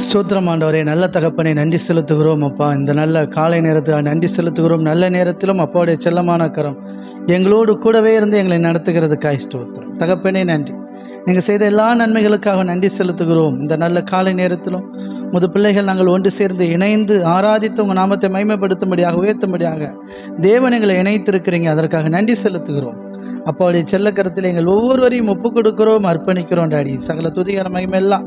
ஸ்தோத்திரம் ஆண்டவரே, நல்ல தகப்பனை நன்றி செலுத்துகிறோம் அப்பா. இந்த நல்ல காலை நேரத்துக்கு நன்றி செலுத்துகிறோம். நல்ல நேரத்திலும் அப்பாவுடைய செல்லமான கரம் எங்களோடு கூடவே இருந்து எங்களை நடத்துகிறதுக்காய் ஸ்தோத்திரம் தகப்பனே. நன்றி. நீங்கள் செய்த எல்லா நன்மைகளுக்காக நன்றி செலுத்துகிறோம். இந்த நல்ல காலை நேரத்திலும் முது பிள்ளைகள் நாங்கள் ஒன்று சேர்ந்து இணைந்து ஆராதித்து உங்கள் நாமத்தை மகிமைப்படுத்தும்படியாக உயர்த்தும்படியாக தேவன் எங்களை இணைத்திருக்கிறீங்க. அதற்காக நன்றி செலுத்துகிறோம். அப்பாவுடைய செல்லக்கரத்தில் எங்கள் ஒவ்வொருவரையும் ஒப்புக் கொடுக்கிறோம், அர்ப்பணிக்கிறோம் டாடி. சகல துதிகர மகிமையெல்லாம்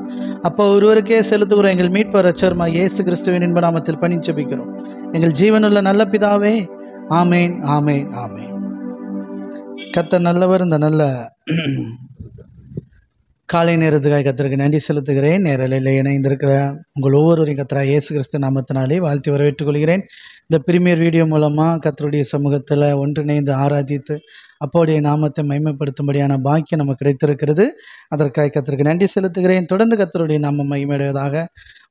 அப்பா ஒருவருக்கே செலுத்துகிறோம். எங்கள் மீட்பர் இரட்சகருமாகிய இயேசு கிறிஸ்துவின் இன்ப நாமத்தில் பணிந்து ஜெபிக்கிறோம் எங்கள் ஜீவனுள்ள நல்ல பிதாவே. ஆமேன், ஆமேன், ஆமேன். கர்த்தர் நல்லவர். இந்த நல்ல காலை நேரத்துக்காக கர்த்தருக்கு நன்றி செலுத்துகிறேன். நேரலையில் இணைந்திருக்கிற உங்கள் ஒவ்வொருவரையும் கர்த்தராகிய இயேசு கிறிஸ்து நாமத்தினாலே வாழ்த்தி வரவேற்றுக் கொள்கிறேன். இந்த பிரீமியர் வீடியோ மூலமாக கர்த்தருடைய சமூகத்தில் ஒன்றிணைந்து ஆராதித்து அப்போடைய நாமத்தை மகிமைப்படுத்தும்படியான பாக்கியம் நமக்கு கிடைத்திருக்கிறது. அதற்காக கர்த்தருக்கு நன்றி செலுத்துகிறேன். தொடர்ந்து கர்த்தருடைய நாமம் மகிமையடைவதாக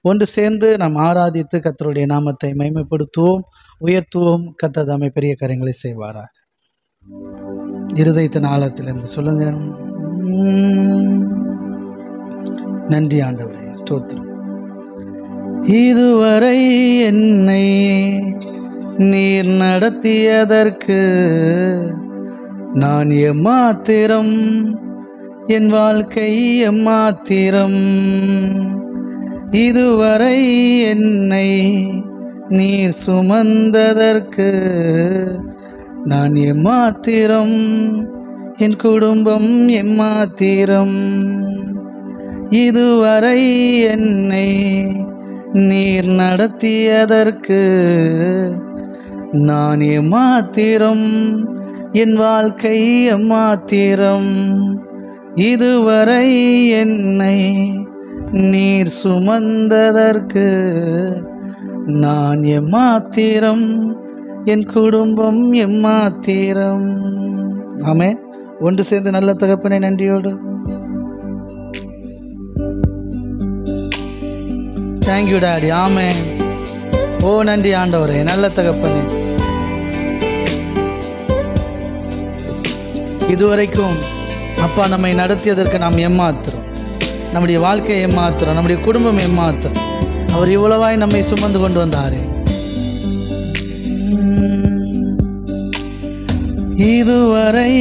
ஒன்று சேர்ந்து நாம் ஆராதித்து கர்த்தருடைய நாமத்தை மகிமைப்படுத்துவோம், உயர்த்துவோம். கர்த்தர் தாமே பெரிய காரியங்களை செய்வாராக. இருதயத்தின் ஆழத்திலிருந்து சொல்லுங்க, நன்றி ஆண்டவரே, ஸ்தோத்திரம். இதுவரை என்னை நீர் நடத்தியதற்கு நான் எம்மாத்திரம், என் வாழ்க்கை எம்மாத்திரம். இதுவரை என்னை நீர் சுமந்ததற்கு நான் எம்மாத்திரம், என் குடும்பம் எம்மாத்திரம். இதுவரை என்னை நீர் நடத்தியதற்கு நான் எம்மாத்திரம், என் வாழ்க்கை எம்மாத்திரம். இதுவரை என்னை நீர் சுமந்ததற்கு நான் எம்மாத்திரம், என் குடும்பம் எம்மாத்திரம். ஆமென். ஒன்று சேர்ந்து நல்ல தகப்பனை நன்றியோடு தேங்க்யூ டாடி. ஆமென். ஓ நன்றி ஆண்டவரே, நல்ல தகப்பனே. இதுவரைக்கும் அப்பா நம்மை நடத்தியதற்கு நாம் எம்மாத்திரம், நம்முடைய வாழ்க்கை எம்மாத்திரம், நம்முடைய குடும்பம் எம்மாத்திரம். அவர் இவ்வளவாய் நம்மை சுமந்து கொண்டு வந்தாரே. இதுவரை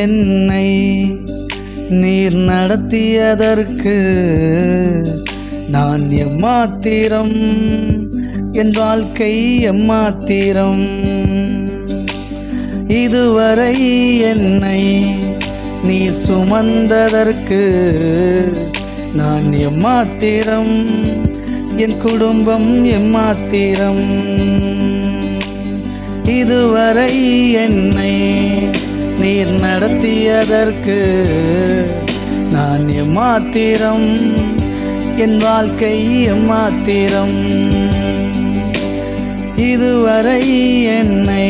என்னை நீர் நடத்தியதற்கு நான் எம்மாத்திரம், என் வாழ்க்கை எம்மாத்திரம். இதுவரை என்னை நீர் சுமந்ததற்கு நான் எம்மாத்திரம், என் குடும்பம் எம்மாத்திரம். இதுவரை என்னை நீர் நடத்தியதற்கு நான் எம்மாத்திரம், என் வாழ்க்கை எம்மாத்திரம். இதுவரை என்னை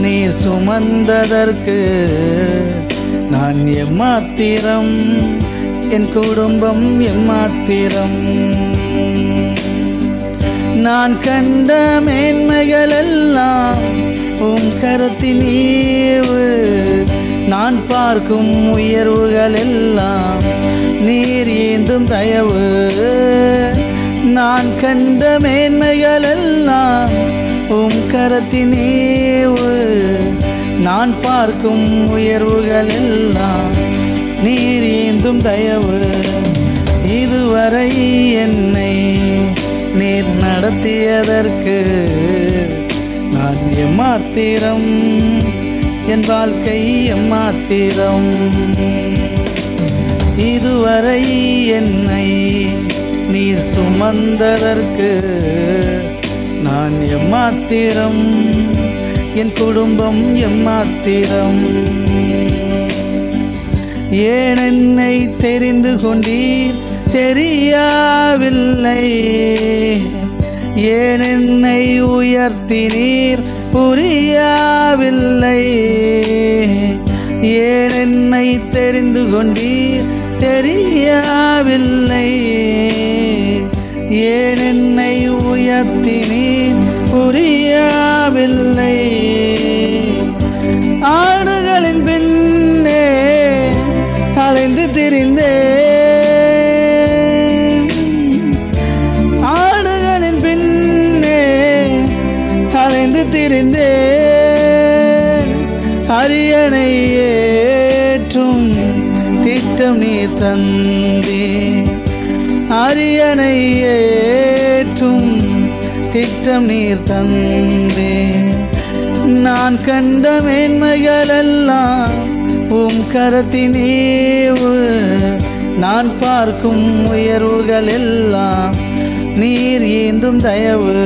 நீர் சுமந்ததற்கு நான் எம்மாத்திரம், என் குடும்பம் எம்மாத்திரம். நான் கண்ட மேன்மைகள் எல்லாம் உம் கரத்தின் ஈவு, நான் பார்க்கும் உயர்வுகள் எல்லாம் நீர் ஏந்தும் தயவு. நான் கண்ட மேன்மைகள் எல்லாம் உம் கரத்தின் ஈவு, நான் பார்க்கும் உயர்வுகள் எல்லாம் நீர் ஏந்தும் தயவு. இதுவரை என்னை நீர் நடத்தியதற்கு நான் எம்மாத்திரம், என் வாழ்க்கை எம்மாத்திரம். இதுவரை என்னை நீர் சுமந்ததற்கு நான் எம்மாத்திரம், என் குடும்பம் எம்மாத்திரம். ஏன் என்னை தெரிந்து கொண்டீர் தெரியவில்லை, ஏன் என்னை உயர்த்தினீர் புரியவில்லை. ஏன் என்னை தெரிந்து கொண்டீர் தெரியவில்லை, ஏன் என்னை உயர்த்தினீர் புரியவில்லை. ஆடுகளின் பின்னே அலைந்து திரிந்தேன், அரியணை ஏற்றும் திட்டம் நீர் தந்தே. அரியணை ஏற்றும் திட்டம் நீர் தந்தே. நான் கண்ட மேன்மைகளெல்லாம் உம் கரத்தினீவு. நான் பார்க்கும் உயர்வுகள் எல்லாம் நீர் ஏந்தும் தயவு.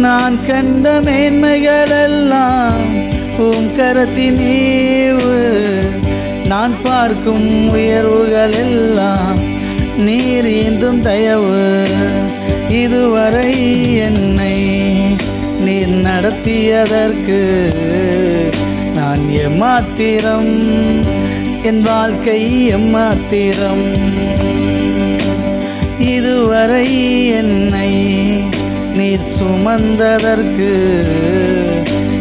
நான் கண்ட மேன்மைகளெல்லாம் உம் கரத்தினீவு. நான் பார்க்கும் உயர்வுகள் எல்லாம் நீர் ஏந்தும் தயவு. இதுவரை என்னை நீர் நடத்தியதற்கு நான் எம்மாத்திரம், என் வாழ்க்கை எம்மாத்திரம். இதுவரை என்னை நீர் சுமந்ததற்கு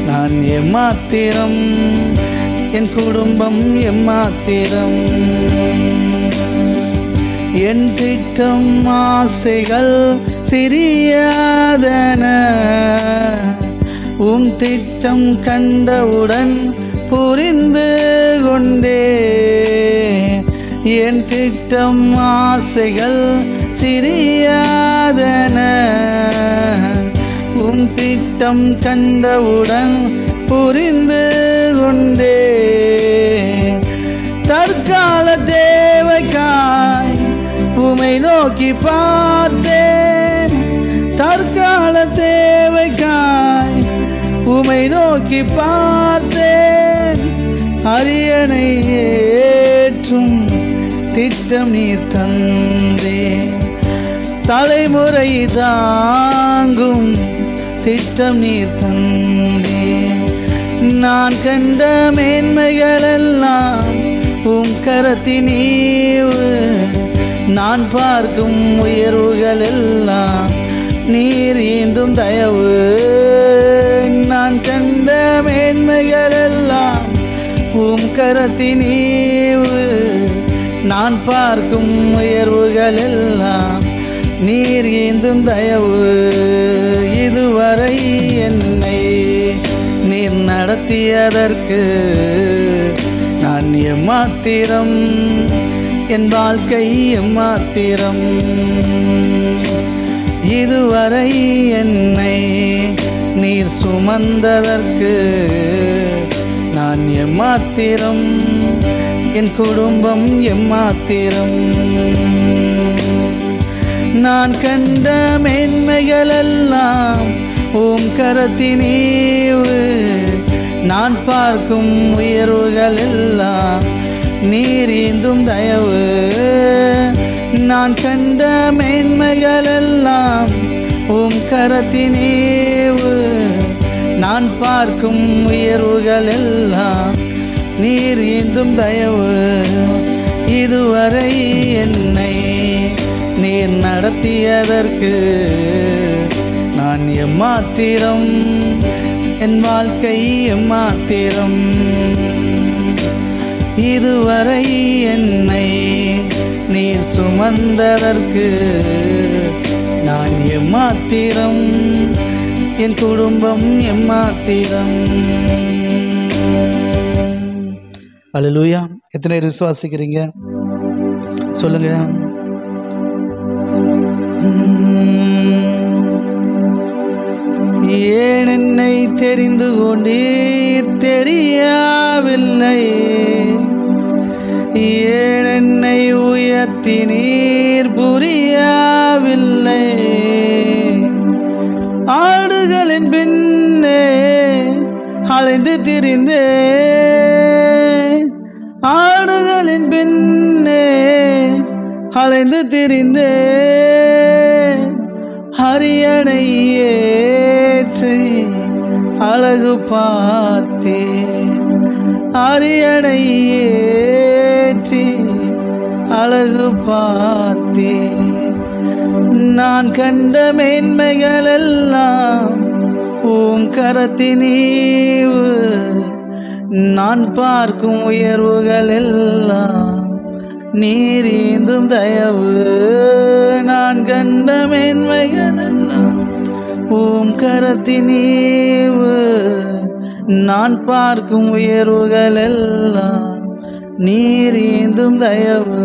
நான் எம்மாத்திரம், என் குடும்பம் எம்மாத்திரம். என் திட்டம் ஆசைகள் சிறியதென உம் திட்டம் கண்டவுடன் புரிந்து கொண்டே. என் திட்டம் ஆசைகள் சிறியதென உம் திட்டம் கண்டவுடன் புரிந்து கொண்டே. தற்கால தேவைக்காய் உமை நோக்கி பார்த்தேன். தற்கால தேவைக்காய் உமை நோக்கி பார்த்தேன். அரியணை ஏற்றும் திட்டம் நீர் தந்தே. தலைமுறை தாங்கும் திட்டம் நீர் தந்தே. நான் கண்ட மேன்மைகளெல்லாம் உம் கரத்தினீவு. நான் பார்க்கும் உயர்வுகள் எல்லாம் நீர் ஏந்தும் தயவு. நான் கண்ட மேன்மைகளெல்லாம் உம் கரத்தினீவு. நான் பார்க்கும் உயர்வுகள் எல்லாம் நீர் ஏந்தும் தயவு. இதுவரை என்னை நீர் நடத்தியதற்கு நான் எம்மாத்திரம், என் வாழ்க்கை எம்மாத்திரம். இதுவரை என்னை நீர் சுமந்ததற்கு நான் எம்மாத்திரம், என் குடும்பம் எம்மாத்திரம். நான் கண்ட மேன்மைகளெல்லாம் உம் கரத்தினீவு. நான் பார்க்கும் உயர்வுகள் எல்லாம் நீர் ஏந்தும் தயவு. நான் கண்ட மேன்மைகளெல்லாம் உம் கரத்தினீவு. நான் பார்க்கும் உயர்வுகள் எல்லாம் நீர் ஏந்தும் தயவு. இதுவரை என்னை நீர் நடத்தியதற்கு நான் எம்மாத்திரம், என் வாழ்க்கை எம்மாத்திரம். இதுவரை என்னை நீர் சுமந்ததற்கு நான் எம்மாத்திரம், என் குடும்பம் எம்மாத்திரம். அல்லேலூயா. எத்தனை பேர் விசுவாசிக்கிறீங்க சொல்லுங்க. ஏன் என்னை தெரிந்து கொண்டீர் தெரியவில்லை. ஏன் என்னை உயர்த்தினீர் புரியவில்லை. ஆடுகளின் பின்னே அலைந்து திரிந்தே. ஆடுகளின் பின்னே அலைந்து திரிந்தே. அரியணை ஏற்றி அழகு பார்த்தே. அரியணை ஏற்றி அழகு பார்த்தே. நான் கண்ட மேன்மைகளெல்லாம் உம் கரத்தினீவு. நான் பார்க்கும் உயர்வுகள் எல்லாம் நீர் ஏந்தும் தயவு. நான் கண்ட மேன்மைகளெல்லாம் உம் கரத்தினீவு. நான் பார்க்கும் உயர்வுகள் எல்லாம் நீர் ஈந்தும் தயவு.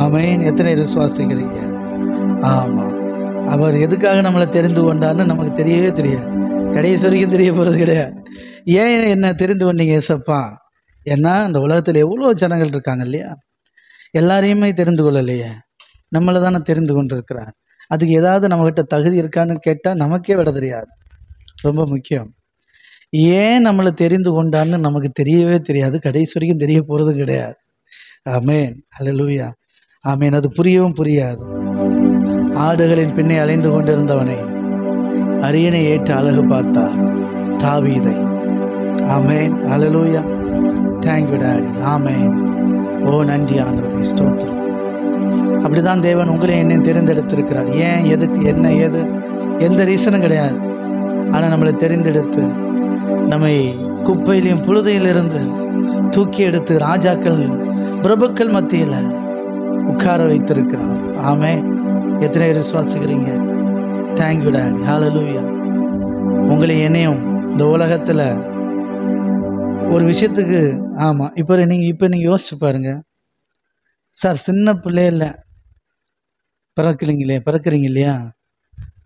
ஆமென். எத்தனை விசுவாசிக்கிறீங்க? ஆமாம், அவர் எதுக்காக நம்மளை தெரிந்து கொண்டார்னு நமக்கு தெரியவே தெரியாது. கடைசி வரைக்கும் தெரிய போகிறது கிடையாது. ஏன் என்ன தெரிந்து கொண்டீங்க ஏசப்பா? ஏன்னா இந்த உலகத்தில் எவ்வளோ ஜனங்கள் இருக்காங்க இல்லையா? எல்லாரையுமே தெரிந்து கொள்ளலையே, நம்மளை தானே தெரிந்து கொண்டிருக்கிறார். அதுக்கு ஏதாவது நம்மக்கிட்ட தகுதி இருக்கான்னு கேட்டால் நமக்கே விட தெரியாது. ரொம்ப முக்கியம். ஏன் நம்மளை தெரிந்து கொண்டான்னு நமக்கு தெரியவே தெரியாது. கடைசி வரைக்கும் தெரிய போகிறது கிடையாது. ஆமென். அல்லேலூயா. ஆமென். அது புரியவும் புரியாது. ஆடுகளின் பின்னே அலைந்து கொண்டிருந்தவனை அரியணை ஏற்று அழகு பார்த்தா தாவீதை. ஆமென். அல்லேலூயா. Thank you daddy. ஆமென். ஓ நன்றி ஆண்டவரே, ஸ்தோத்திரம். அப்படிதான் தேவன் உங்களை என்னையும் தெரிந்தெடுத்திருக்கிறார். ஏன், எதுக்கு, என்ன, ஏது, எந்த ரீசனும் கிடையாது. ஆனால் நம்மளை தெரிந்தெடுத்து நம்மை குப்பையிலையும் புழுதையிலிருந்து தூக்கி எடுத்து ராஜாக்கள் பிரபுக்கள் மத்தியில் உட்கார வைத்திருக்கிறார். ஆமென். எத்தனை பேர் விசுவாசிக்கிறீங்க? Thank you daddy. ஹல்லேலூயா. உங்களை என்னையும் இந்த உலகத்தில் ஒரு விஷயத்துக்கு, ஆமாம், இப்போ நீங்கள் யோசிச்சு பாருங்க சார். சின்ன பிள்ளையில பிறக்கிறீங்க இல்லையா?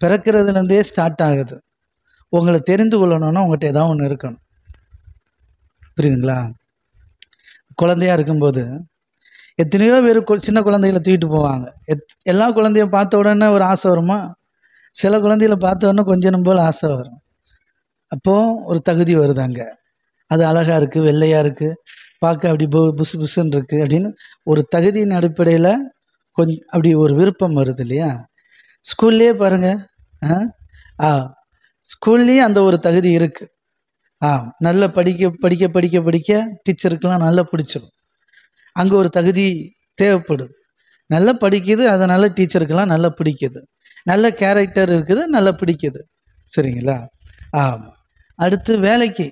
பிறக்கிறதுலேருந்தே ஸ்டார்ட் ஆகுது. உங்களை தெரிந்து கொள்ளணும்னா உங்கள்கிட்ட ஏதாவது ஒன்று இருக்கணும். புரியுதுங்களா? குழந்தையாக இருக்கும்போது எத்தனையோ பேர் சின்ன குழந்தைகளை தூக்கிட்டு போவாங்க. எல்லா குழந்தையும் பார்த்த உடனே ஒரு ஆசை வருமா? சில குழந்தைகளை பார்த்த உடனே கொஞ்சம் போல் ஆசை வரும். அப்போது ஒரு தகுதி வருது அங்கே. அது அழகாக இருக்குது, வெள்ளையாக இருக்குது, பார்க்க அப்படி புசு புசுன்னு இருக்குது அப்படின்னு ஒரு தகுதியின் அடிப்படையில் கொஞ்சம் அப்படி ஒரு விருப்பம் வருது இல்லையா? ஸ்கூல்லேயே பாருங்கள். ஸ்கூல்லேயும் அந்த ஒரு தகுதி இருக்குது. நல்லா படிக்க டீச்சருக்கெல்லாம் நல்லா பிடிச்சிடும். அங்கே ஒரு தகுதி தேவைப்படுது. நல்லா படிக்குது, அதனால் டீச்சருக்கெல்லாம் நல்லா பிடிக்குது. நல்ல கேரக்டர் இருக்குது, நல்லா பிடிக்குது. சரிங்களா? ஆமாம். அடுத்து வேலைக்கு,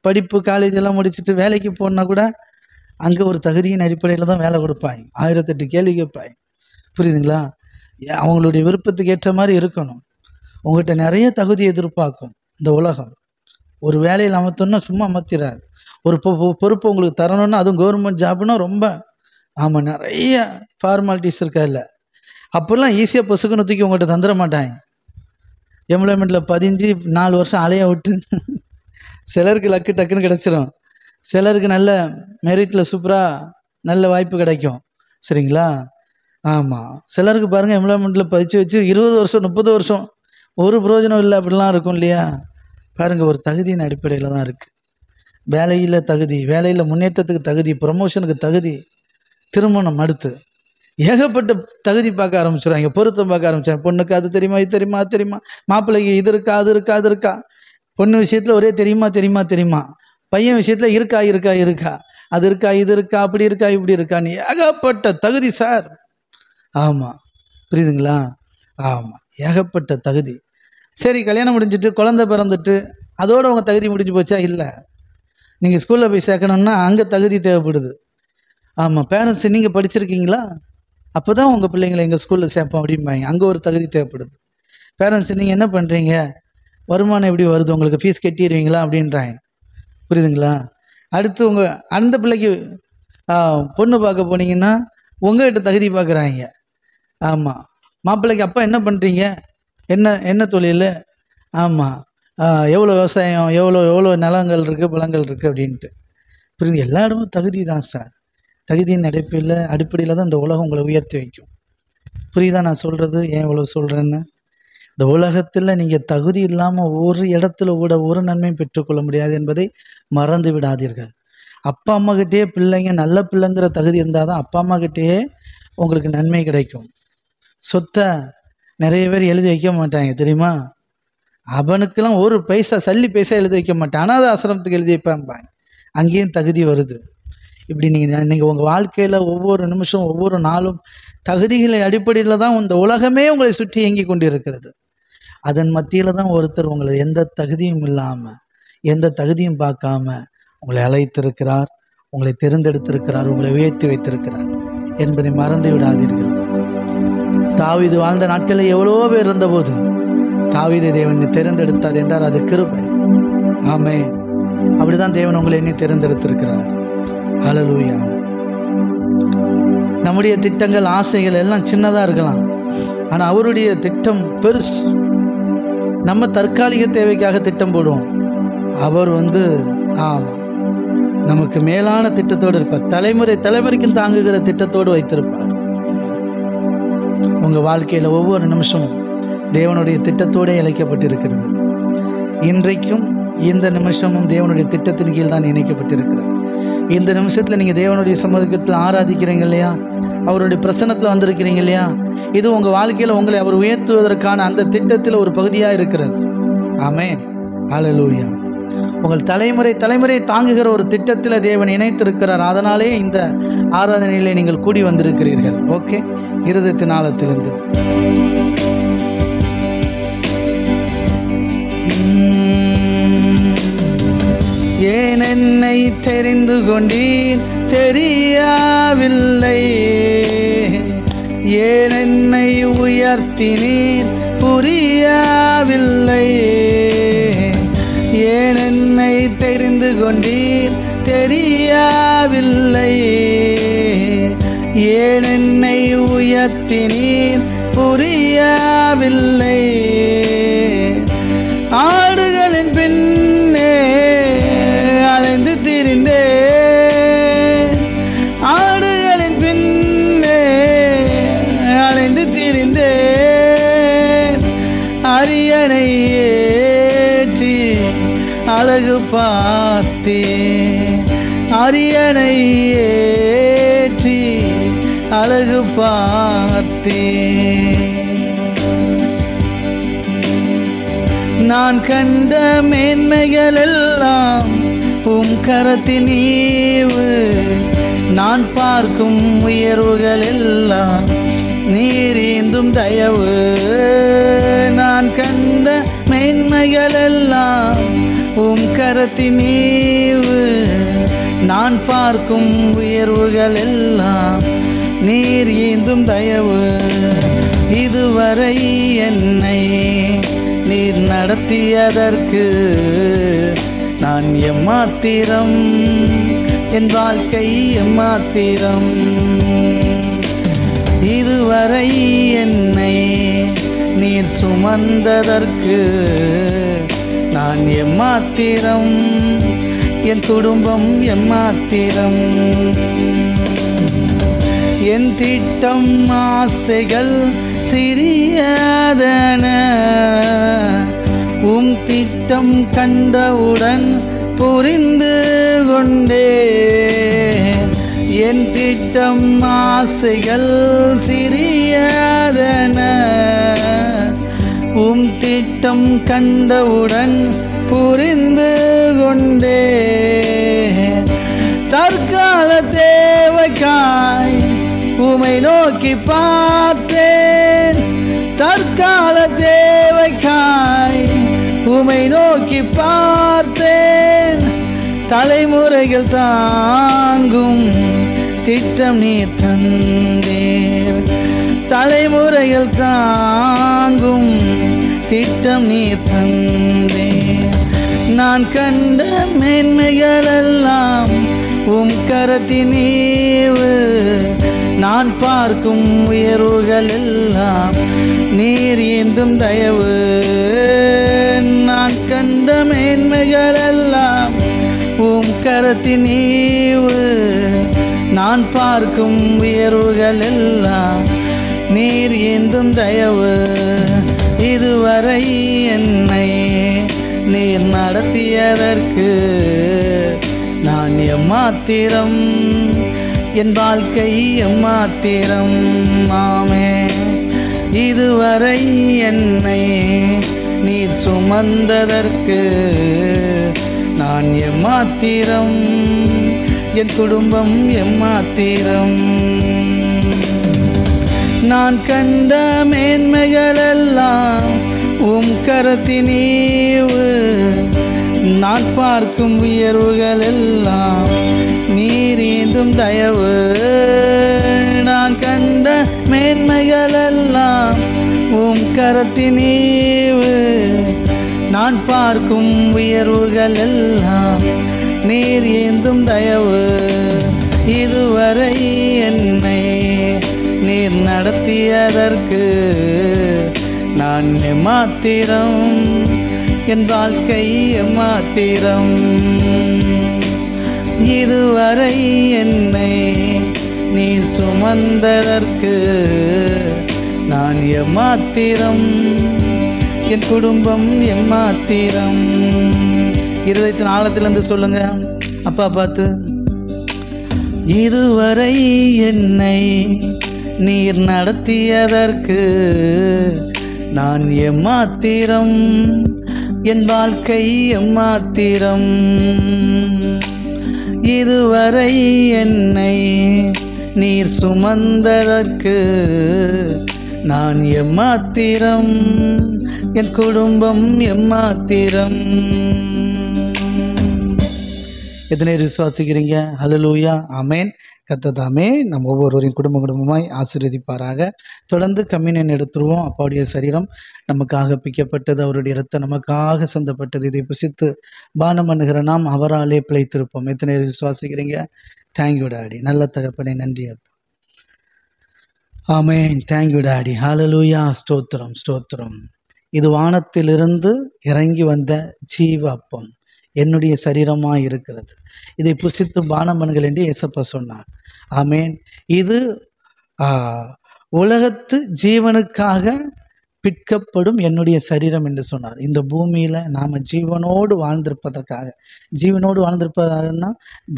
படிப்பு காலேஜெல்லாம் முடிச்சுட்டு வேலைக்கு போனால் கூட அங்கே ஒரு தகுதியின் அடிப்படையில் தான் வேலை கொடுப்பாங்க. 1008 கேள்வி கேட்பாங்க. புரியுதுங்களா? அவங்களுடைய விருப்பத்துக்கு ஏற்ற மாதிரி இருக்கணும். உங்கள்கிட்ட நிறைய தகுதி எதிர்பார்க்கும் இந்த உலகம். ஒரு வேலையில் அமர்த்தணும்னா சும்மா அமர்த்திடாது. ஒரு பொறுப்பு உங்களுக்கு தரணும்னா, அதுவும் கவர்மெண்ட் ஜாப்னா ரொம்ப நிறைய ஃபார்மாலிட்டிஸ் இருக்கா இல்லை? அப்போல்லாம் ஈஸியாக பொசுக்குன்னு தூக்கி உங்கள்கிட்ட தந்துட மாட்டாங்க. எம்ப்ளாய்மெண்ட்டில் 4 வருஷம் அலைய விட்டு சிலருக்கு லக்கு டக்குன்னு கிடச்சிரும். சிலருக்கு நல்ல மெரிட்டில் சூப்பராக நல்ல வாய்ப்பு கிடைக்கும். சரிங்களா? ஆமாம். சிலருக்கு பாருங்கள், எம்ப்ளாய்மெண்ட்டில் பதிச்சு வச்சு 20 வருஷம் 30 வருஷம் ஒரு பிரயோஜனம் இல்லை, அப்படிலாம் இருக்கும் இல்லையா? பாருங்கள், ஒரு தகுதியின் அடிப்படையில் தான் இருக்குது. வேலையில் தகுதி, வேலையில் முன்னேற்றத்துக்கு தகுதி, ப்ரமோஷனுக்கு தகுதி, திருமணம், அடுத்து ஏகப்பட்ட தகுதி பார்க்க ஆரம்பிச்சிடுவாங்க. பொருத்தம் பார்க்க ஆரம்பிச்சாங்க. பொண்ணுக்கு அது தெரியுமா, இது தெரியுமா, அது தெரியுமா, மாப்பிள்ளைக்கு இது இருக்கா, அது இருக்கா, அது இருக்கா. பொண்ணு விஷயத்தில் ஒரே தெரியுமா. பையன் விஷயத்தில் இருக்கா, அது இருக்கா, இது இருக்கா, அப்படி இருக்கா, இப்படி இருக்கான்னு ஏகப்பட்ட தகுதி சார். ஆமாம். புரியுதுங்களா? ஆமாம், ஏகப்பட்ட தகுதி. சரி, கல்யாணம் முடிஞ்சிட்டு குழந்தை பிறந்துட்டு அதோட உங்கள் தகுதி முடிஞ்சு போச்சா? இல்லை. நீங்கள் ஸ்கூலில் போய் சேர்க்கணுன்னா அங்கே தகுதி தேவைப்படுது. ஆமாம். பேரண்ட்ஸ், நீங்கள் படிச்சிருக்கீங்களா? அப்போ தான் உங்கள் பிள்ளைங்களை எங்கள் ஸ்கூலில் சேர்ப்போம் அப்படிம்பாங்க. அங்கே ஒரு தகுதி தேவைப்படுது. பேரண்ட்ஸ், நீங்கள் என்ன பண்ணுறீங்க, வருமானம் எப்படி வருது, உங்களுக்கு ஃபீஸ் கட்டிடுவீங்களா அப்படின்றாங்க. புரியுதுங்களா? அடுத்து உங்கள் அந்த பிள்ளைக்கு பொண்ணு பார்க்க போனீங்கன்னா உங்கள்கிட்ட தகுதி பார்க்குறாங்க. ஆமாம். மாப்பிள்ளைக்கு அப்பா என்ன பண்ணுறீங்க, என்ன தொழில், ஆமாம், எவ்வளோ விவசாயம், எவ்வளோ நிலங்கள் இருக்குது, பழங்கள் இருக்குது அப்படின்ட்டு. புரியுது? எல்லா இடமும் தகுதி தான் சார். தகுதியின் அடிப்படையில் தான் இந்த உலகம் உங்களை உயர்த்தி வைக்கும். புரியுதா நான் சொல்கிறது? ஏன் இவ்வளோ சொல்கிறேன்னு? இந்த உலகத்தில் நீங்கள் தகுதி இல்லாமல் ஒரு இடத்துல கூட ஒரு நன்மையும் பெற்றுக்கொள்ள முடியாது என்பதை மறந்து விடாதீர்கள். அப்பா அம்மாக்கிட்டேயே பிள்ளைங்க நல்ல பிள்ளைங்கிற தகுதி இருந்தால் தான் அப்பா அம்மாக்கிட்டேயே உங்களுக்கு நன்மை கிடைக்கும். சொத்தை நிறைய பேர் எழுதி வைக்க மாட்டாங்க தெரியுமா? அவனுக்கெல்லாம் ஒரு பைசா, சல்லி பைசா எழுதி வைக்க மாட்டான். அனாத ஆசிரமத்துக்கு எழுதி வைப்பாங்க. அங்கேயும் தகுதி வருது. இப்படி நீங்கள் உங்கள் வாழ்க்கையில் ஒவ்வொரு நிமிஷம் ஒவ்வொரு நாளும் தகுதிகளின் அடிப்படையில் தான் இந்த உலகமே உங்களை சுற்றி இயங்கி கொண்டு இருக்கிறது. அதன் மத்தியில் தான் ஒருத்தர் உங்களை எந்த தகுதியும் இல்லாமல், எந்த தகுதியும் பார்க்காம உங்களை அழைத்திருக்கிறார், உங்களை தேர்ந்தெடுத்திருக்கிறார், உங்களை உயர்த்தி வைத்திருக்கிறார் என்பதை மறந்து விடாதீர்கள். தாவீது வாழ்ந்த நாட்களில் எவ்வளோ பேர் இருந்தபோது தாவீதை தேவன் தேர்ந்தெடுத்தார் என்றார். அது கிருபை. ஆமென். அப்படிதான் தேவன் உங்களை எண்ணி தேர்ந்தெடுத்திருக்கிறார். ஹல்லேலூயா. நம்முடைய திட்டங்கள், ஆசைகள் எல்லாம் சின்னதாக இருக்கலாம், ஆனால் அவருடைய திட்டம் பெருசு. நம்ம தற்காலிக தேவைக்காக திட்டம் போடுவோம். அவர் ஆமாம், நமக்கு மேலான திட்டத்தோடு இருப்பார். தலைமுறைக்கும் தாங்குகிற திட்டத்தோடு வைத்திருப்பார். உங்கள் வாழ்க்கையில் ஒவ்வொரு நிமிஷமும் தேவனுடைய திட்டத்தோடு இணைக்கப்பட்டிருக்கிறது. இன்றைக்கும் இந்த நிமிஷமும் தேவனுடைய திட்டத்தின் கீழ் தான் இணைக்கப்பட்டிருக்கிறது. இந்த நிமிஷத்தில் நீங்கள் தேவனுடைய சமூகத்தில் ஆராதிக்கிறீங்க இல்லையா, அவருடைய பிரசன்னத்தில் வந்திருக்கிறீங்க இல்லையா, இது உங்கள் வாழ்க்கையில் உங்களை அவர் உயர்த்துவதற்கான அந்த திட்டத்தில் ஒரு பகுதியாக இருக்கிறது. ஆமென். ஹல்லேலூயா. உங்கள் தலைமுறை தாங்குகிற ஒரு திட்டத்தில் தேவன் இணைத்திருக்கிறார். அதனாலே இந்த ஆராதனையிலே நீங்கள் கூடி வந்திருக்கிறீர்கள். ஓகே, இருதயத்தின் ஆழத்திலிருந்து ஏன் என்னை தெரிந்து கொண்டீர் தெரியவில்லை, ஏன் என்னை உயர்த்தினீர் புரியவில்லை, ஏன் என்னை தெரிந்து கொண்டீர் தெரியவில்லை, ஏன் என்னை உயர்த்தினீர் புரியவில்லை. ஆடுகளின் பின்னே அலைந்து திரிந்தேன், ஆடுகளின் பின்னே அலைந்து திரிந்தேன், அரியணை ஏற்றி அழகு பார்த்தேன், அரியணை ஏற்றி அழகு பார்த்தேன். நான் கண்ட மேன்மைகள் எல்லாம் உம் கரத்தின் ஈவு, நான் பார்க்கும் உயர்வுகள் எல்லாம் நீர் ஈந்தும் தயவு. நான் கண்ட மேன்மைகள் எல்லாம் உம் கரத்தின் ஈவு, நான் பார்க்கும் உயர்வுகள் எல்லாம் நீர் ஈந்தும் தயவு. இதுவரை என்னை நீர் நடத்தியதற்கு நான் எம்மாத்திரம், என் வாழ்க்கை எம்மாத்திரம். இதுவரை என்னை நீர் சுமந்ததற்கு நான் எம்மாத்திரம், என் குடும்பம் எம்மாத்திரம். என் திட்டம் ஆசைகள் சிறியதன, உம் திட்டம் கண்டவுடன் புரிந்து கொண்டே. என் திட்டம் ஆசைகள் சிறியதன, உம் திட்டம் கண்டவுடன் புரிந்து கொண்டே. தற்கால தேவைக்காய் உமை நோக்கி பார்த்தேன், தற்கால தேவைக்காய் உமை நோக்கி பார்த்தேன். தலைமுறைகள் தாங்கும் திட்டம் நீர் தந்தீர், தலைமுறைகள் தாங்கும் திட்டம் நீர் தந்தீர். நான் கண்ட மேன்மைகள் எல்லாம் உம் கரத்தின் ஈவு, நான் பார்க்கும் உயர்வுகள் எல்லாம் நீர் ஈந்தும் தயவு. நான் கண்ட மேன்மைகள் எல்லாம் உம் கரத்தின் ஈவு, நான் பார்க்கும் உயர்வுகள் எல்லாம் நீர் ஈந்தும் தயவு. இதுவரை என்னை நீர் நடத்தியதற்கு நான் எம்மாத்திரம், என் வாழ்க்கை எம்மாத்திரம். ஆமென். இதுவரை என்னை நீர் சுமந்ததற்கு நான் எம்மாத்திரம், என் குடும்பம் எம்மாத்திரம். நான் கண்ட மேன்மைகள் எல்லாம் உம் கரத்தின் ஈவு, நான் பார்க்கும் உயர்வுகள் எல்லாம் நீர் ஈந்தும் தயவு. நான் கண்ட மேன்மைகள் எல்லாம் உம் கரத்தின் ஈவு, நான் பார்க்கும் உயர்வுகள் எல்லாம் நீர் ஏந்தும் தயவு. இதுவரை என்னை நீர் நடத்தியதற்கு நான் எம்மாத்திரம், என் வாழ்க்கை எம்மாத்திரம். இதுவரை என்னை நீர் சுமந்ததற்கு நான் எம்மாத்திரம், என் குடும்பம் எம்மாத்திரம். இருதயத்தின் ஆழத்திலிருந்து சொல்லுங்க அப்பா பார்த்து. இதுவரை என்னை நீர் நடத்தியதற்கு நான் எம்மாத்திரம், என் வாழ்க்கை எம்மாத்திரம். இதுவரை என்னை நீர் சுமந்ததற்கு நான் எம்மாத்திரம், என் குடும்பம் எம்மாத்திரம். எத்தனை விசுவாசிக்கிறீங்க? ஹல்லேலூயா, ஆமென். கர்த்ததாமே நம் ஒவ்வொருவரையும் குடும்பமாய் ஆசீர்வதிப்பாராக. தொடர்ந்து கம்யூனியன் எடுத்துருவோம். அப்பாவுடைய சரீரம் நமக்காக பிக்கப்பட்டது, அவருடைய இரத்தம் நமக்காக சிந்தப்பட்டது. இதை புசித்து பானம் பண்ணுகிற நாம் அவராலே பிழைத்திருப்போம். எத்தனை விசுவாசிக்கிறீங்க? Thank you daddy. நல்ல தகப்பனே, நன்றி அப்பா. ஆமென். Thank you daddy. ஹல்லேலூயா. ஸ்தோத்திரம், ஸ்தோத்திரம். இது வானத்திலிருந்து இறங்கி வந்த ஜீவ அப்பம், என்னுடைய சரீரமாக இருக்கிறது. இதை புசித்து பானம் பண்ணுங்கள் என்று இயேசப்பா சொன்னார். ஆமென். இது உலகத்து ஜீவனுக்காக பிற்கப்படும் என்னுடைய சரீரம் என்று சொன்னார். இந்த பூமியில் நாம் ஜீவனோடு வாழ்ந்திருப்பதற்காக, ஜீவனோடு வாழ்ந்திருப்பதாகனா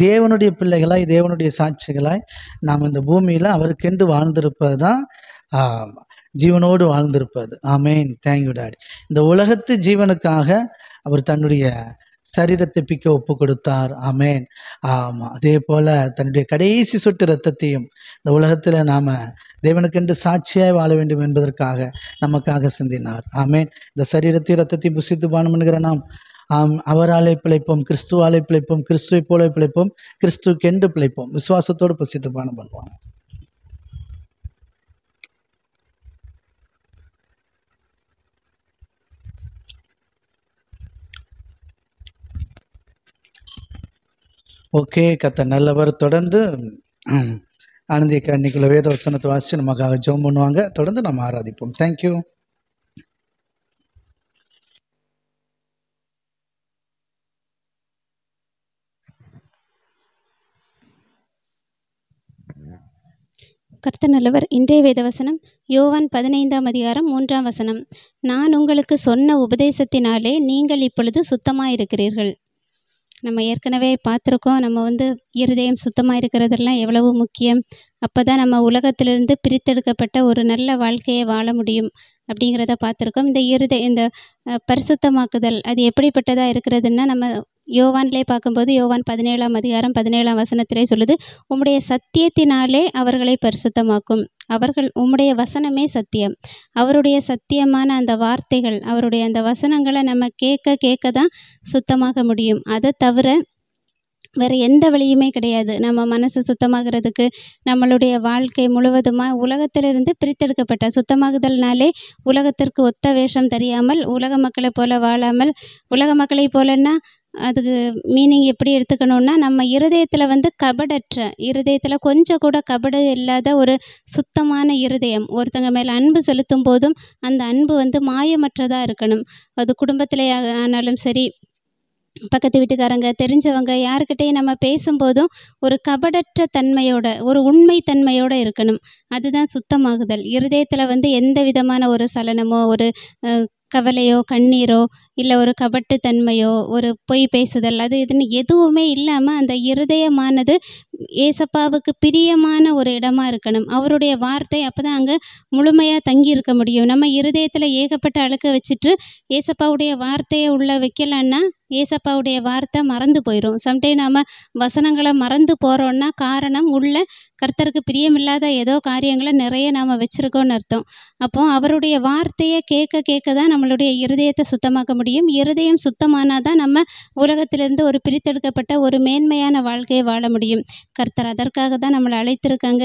தேவனுடைய பிள்ளைகளாய், தேவனுடைய சாட்சிகளாய் நாம் இந்த பூமியில் அவருக்கென்று வாழ்ந்திருப்பது தான் ஜீவனோடு வாழ்ந்திருப்பது. ஆமென். Thank you daddy. இந்த உலகத்து ஜீவனுக்காக அவர் தன்னுடைய சரீரத்தை பிக்க ஒப்பு கொடுத்தார். ஆமென். ஆமாம். அதே போல் தன்னுடைய கடைசி சொட்டு இரத்தத்தையும் இந்த உலகத்தில் நாம் தேவனுக்கென்று சாட்சியாய் வாழ வேண்டும் என்பதற்காக நமக்காக சிந்தினார். ஆமென். இந்த சரீரத்தை இரத்தத்தை புசித்து பானம் பண்ணுகிற நாம் அவராலே பிழைப்போம், கிறிஸ்துவாலே பிழைப்போம், கிறிஸ்துவை போல பிழைப்போம், கிறிஸ்துக்கென்று பிழைப்போம். விசுவாசத்தோடு புசித்து பானம் பண்ணுவாங்க. ஓகே. கர்த்தர் நல்லவர். தொடர்ந்து ஆனந்திக்கா இன்னைக்குள்ள வேத வசனத்தை வாசித்து நமக்காக ஜெபம் பண்ணுவாங்க. தொடர்ந்து நம்ம ஆராதிப்போம். தேங்க்யூ. கர்த்தர் நல்லவர். இன்றைய வேதவசனம் யோவான் 15:3. நான் உங்களுக்கு சொன்ன உபதேசத்தினாலே நீங்கள் இப்பொழுது சுத்தமாயிருக்கிறீர்கள். நம்ம ஏற்கனவே பார்த்துருக்கோம். நம்ம இருதயம் சுத்தமாக இருக்கிறதெல்லாம் எவ்வளவு முக்கியம். அப்போ தான் நம்ம உலகத்திலிருந்து பிரித்தெடுக்கப்பட்ட ஒரு நல்ல வாழ்க்கையை வாழ முடியும் அப்படிங்கிறத பார்த்துருக்கோம். இந்த பரிசுத்தமாக்குதல் அது எப்படிப்பட்டதாக இருக்கிறதுன்னா, நம்ம யோவான்லே பார்க்கும்போது யோவான் 17:17 சொல்லுது, உம்முடைய சத்தியத்தினாலே அவர்களை பரிசுத்தமாக்கும். உம்முடைய வசனமே சத்தியம். அவருடைய சத்தியமான அந்த வார்த்தைகள், அவருடைய அந்த வசனங்களை நம்ம கேட்க தான் சுத்தமாக முடியும். அதை தவிர வேறு எந்த வழியுமே கிடையாது. நம்ம மனசு சுத்தமாகிறதுக்கு நம்மளுடைய வாழ்க்கை முழுவதுமாக உலகத்திலிருந்து பிரித்தெடுக்கப்பட்ட சுத்தமாகுதல்னாலே உலகத்திற்கு ஒத்த வேஷம் தெரியாமல், உலக மக்களை போல வாழாமல், உலக மக்களை போலன்னா அதுக்கு மீனிங் எப்படி எடுத்துக்கணுன்னா, நம்ம இருதயத்தில் கபடற்ற இருதயத்தில் கொஞ்சம் கூட கபடு இல்லாத ஒரு சுத்தமான இருதயம். ஒருத்தங்க மேலே அன்பு செலுத்தும் போதும் அந்த அன்பு மாயமற்றதாக இருக்கணும். அது குடும்பத்திலே ஆனாலும் சரி, பக்கத்து வீட்டுக்காரங்க, தெரிஞ்சவங்க, யாருக்கிட்டையும் நம்ம பேசும்போதும் ஒரு கபடற்ற தன்மையோட, ஒரு உண்மை தன்மையோடு இருக்கணும். அதுதான் சுத்தமாகுதல். இருதயத்தில் எந்த விதமான ஒரு சலனமோ, ஒரு கவலையோ, கண்ணீரோ, இல்லை ஒரு கபட்டு தன்மையோ, ஒரு பொய் பேசுதல், அது இதுன்னு எதுவுமே இல்லாமல் அந்த இருதயமானது ஏசப்பாவுக்கு பிரியமான ஒரு இடமா இருக்கணும். அவருடைய வார்த்தை அப்போ தான் அங்கே முழுமையாக தங்கி இருக்க முடியும். நம்ம இருதயத்தில் ஏகப்பட்ட அழுக்க வச்சுட்டு ஏசப்பாவுடைய வார்த்தையை உள்ள வைக்கலான்னா ஏசப்பாவுடைய வார்த்தை மறந்து போயிடும். சம்டைம் நாம் வசனங்களை மறந்து போகிறோன்னா காரணம் உள்ள கர்த்தருக்கு பிரியமில்லாத ஏதோ காரியங்களை நிறைய நாம் வச்சுருக்கோன்னு அர்த்தம். அப்போது அவருடைய வார்த்தையை கேட்க தான் நம்மளுடைய இருதயத்தை சுத்தமாக்க முடியும். இருதயம் சுத்தமானால் தான் நம்ம உலகத்திலிருந்து ஒரு பிரித்தெடுக்கப்பட்ட ஒரு மேன்மையான வாழ்க்கையை வாழ முடியும். கர்த்தர் அதற்காக தான் நம்மளை அழைத்திருக்காங்க.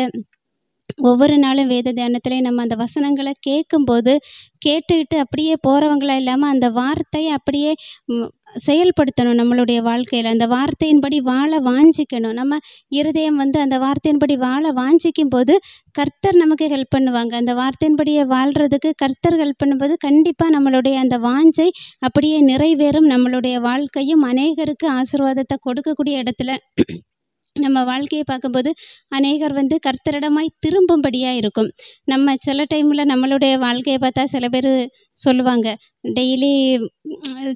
ஒவ்வொரு நாளும் வேத தியானத்திலே நம்ம அந்த வசனங்களை கேட்கும்போது கேட்டுக்கிட்டு அப்படியே போகிறவங்களா இல்லாமல் அந்த வார்த்தையை அப்படியே செயல்படுத்தணும். நம்மளுடைய வாழ்க்கையில் அந்த வார்த்தையின்படி வாழ வாஞ்சிக்கணும். நம்ம இருதயம் அந்த வார்த்தையின்படி வாழ வாஞ்சிக்கும் போது கர்த்தர் நமக்கு ஹெல்ப் பண்ணுவாங்க. அந்த வார்த்தையின்படியே வாழ்கிறதுக்கு கர்த்தர் ஹெல்ப் பண்ணும்போது கண்டிப்பாக நம்மளுடைய அந்த வாஞ்சை அப்படியே நிறைவேறும். நம்மளுடைய வாழ்க்கையும் அநேகருக்கு ஆசீர்வாதத்தை கொடுக்கக்கூடிய இடத்துல நம்ம வாழ்க்கையை பார்க்கும்போது அநேகர் கர்த்தரிடமாய் திரும்பும்படியாக இருக்கும். நம்ம சில டைமில் நம்மளுடைய வாழ்க்கையை பார்த்தா சில பேர் சொல்லுவாங்க, டெய்லி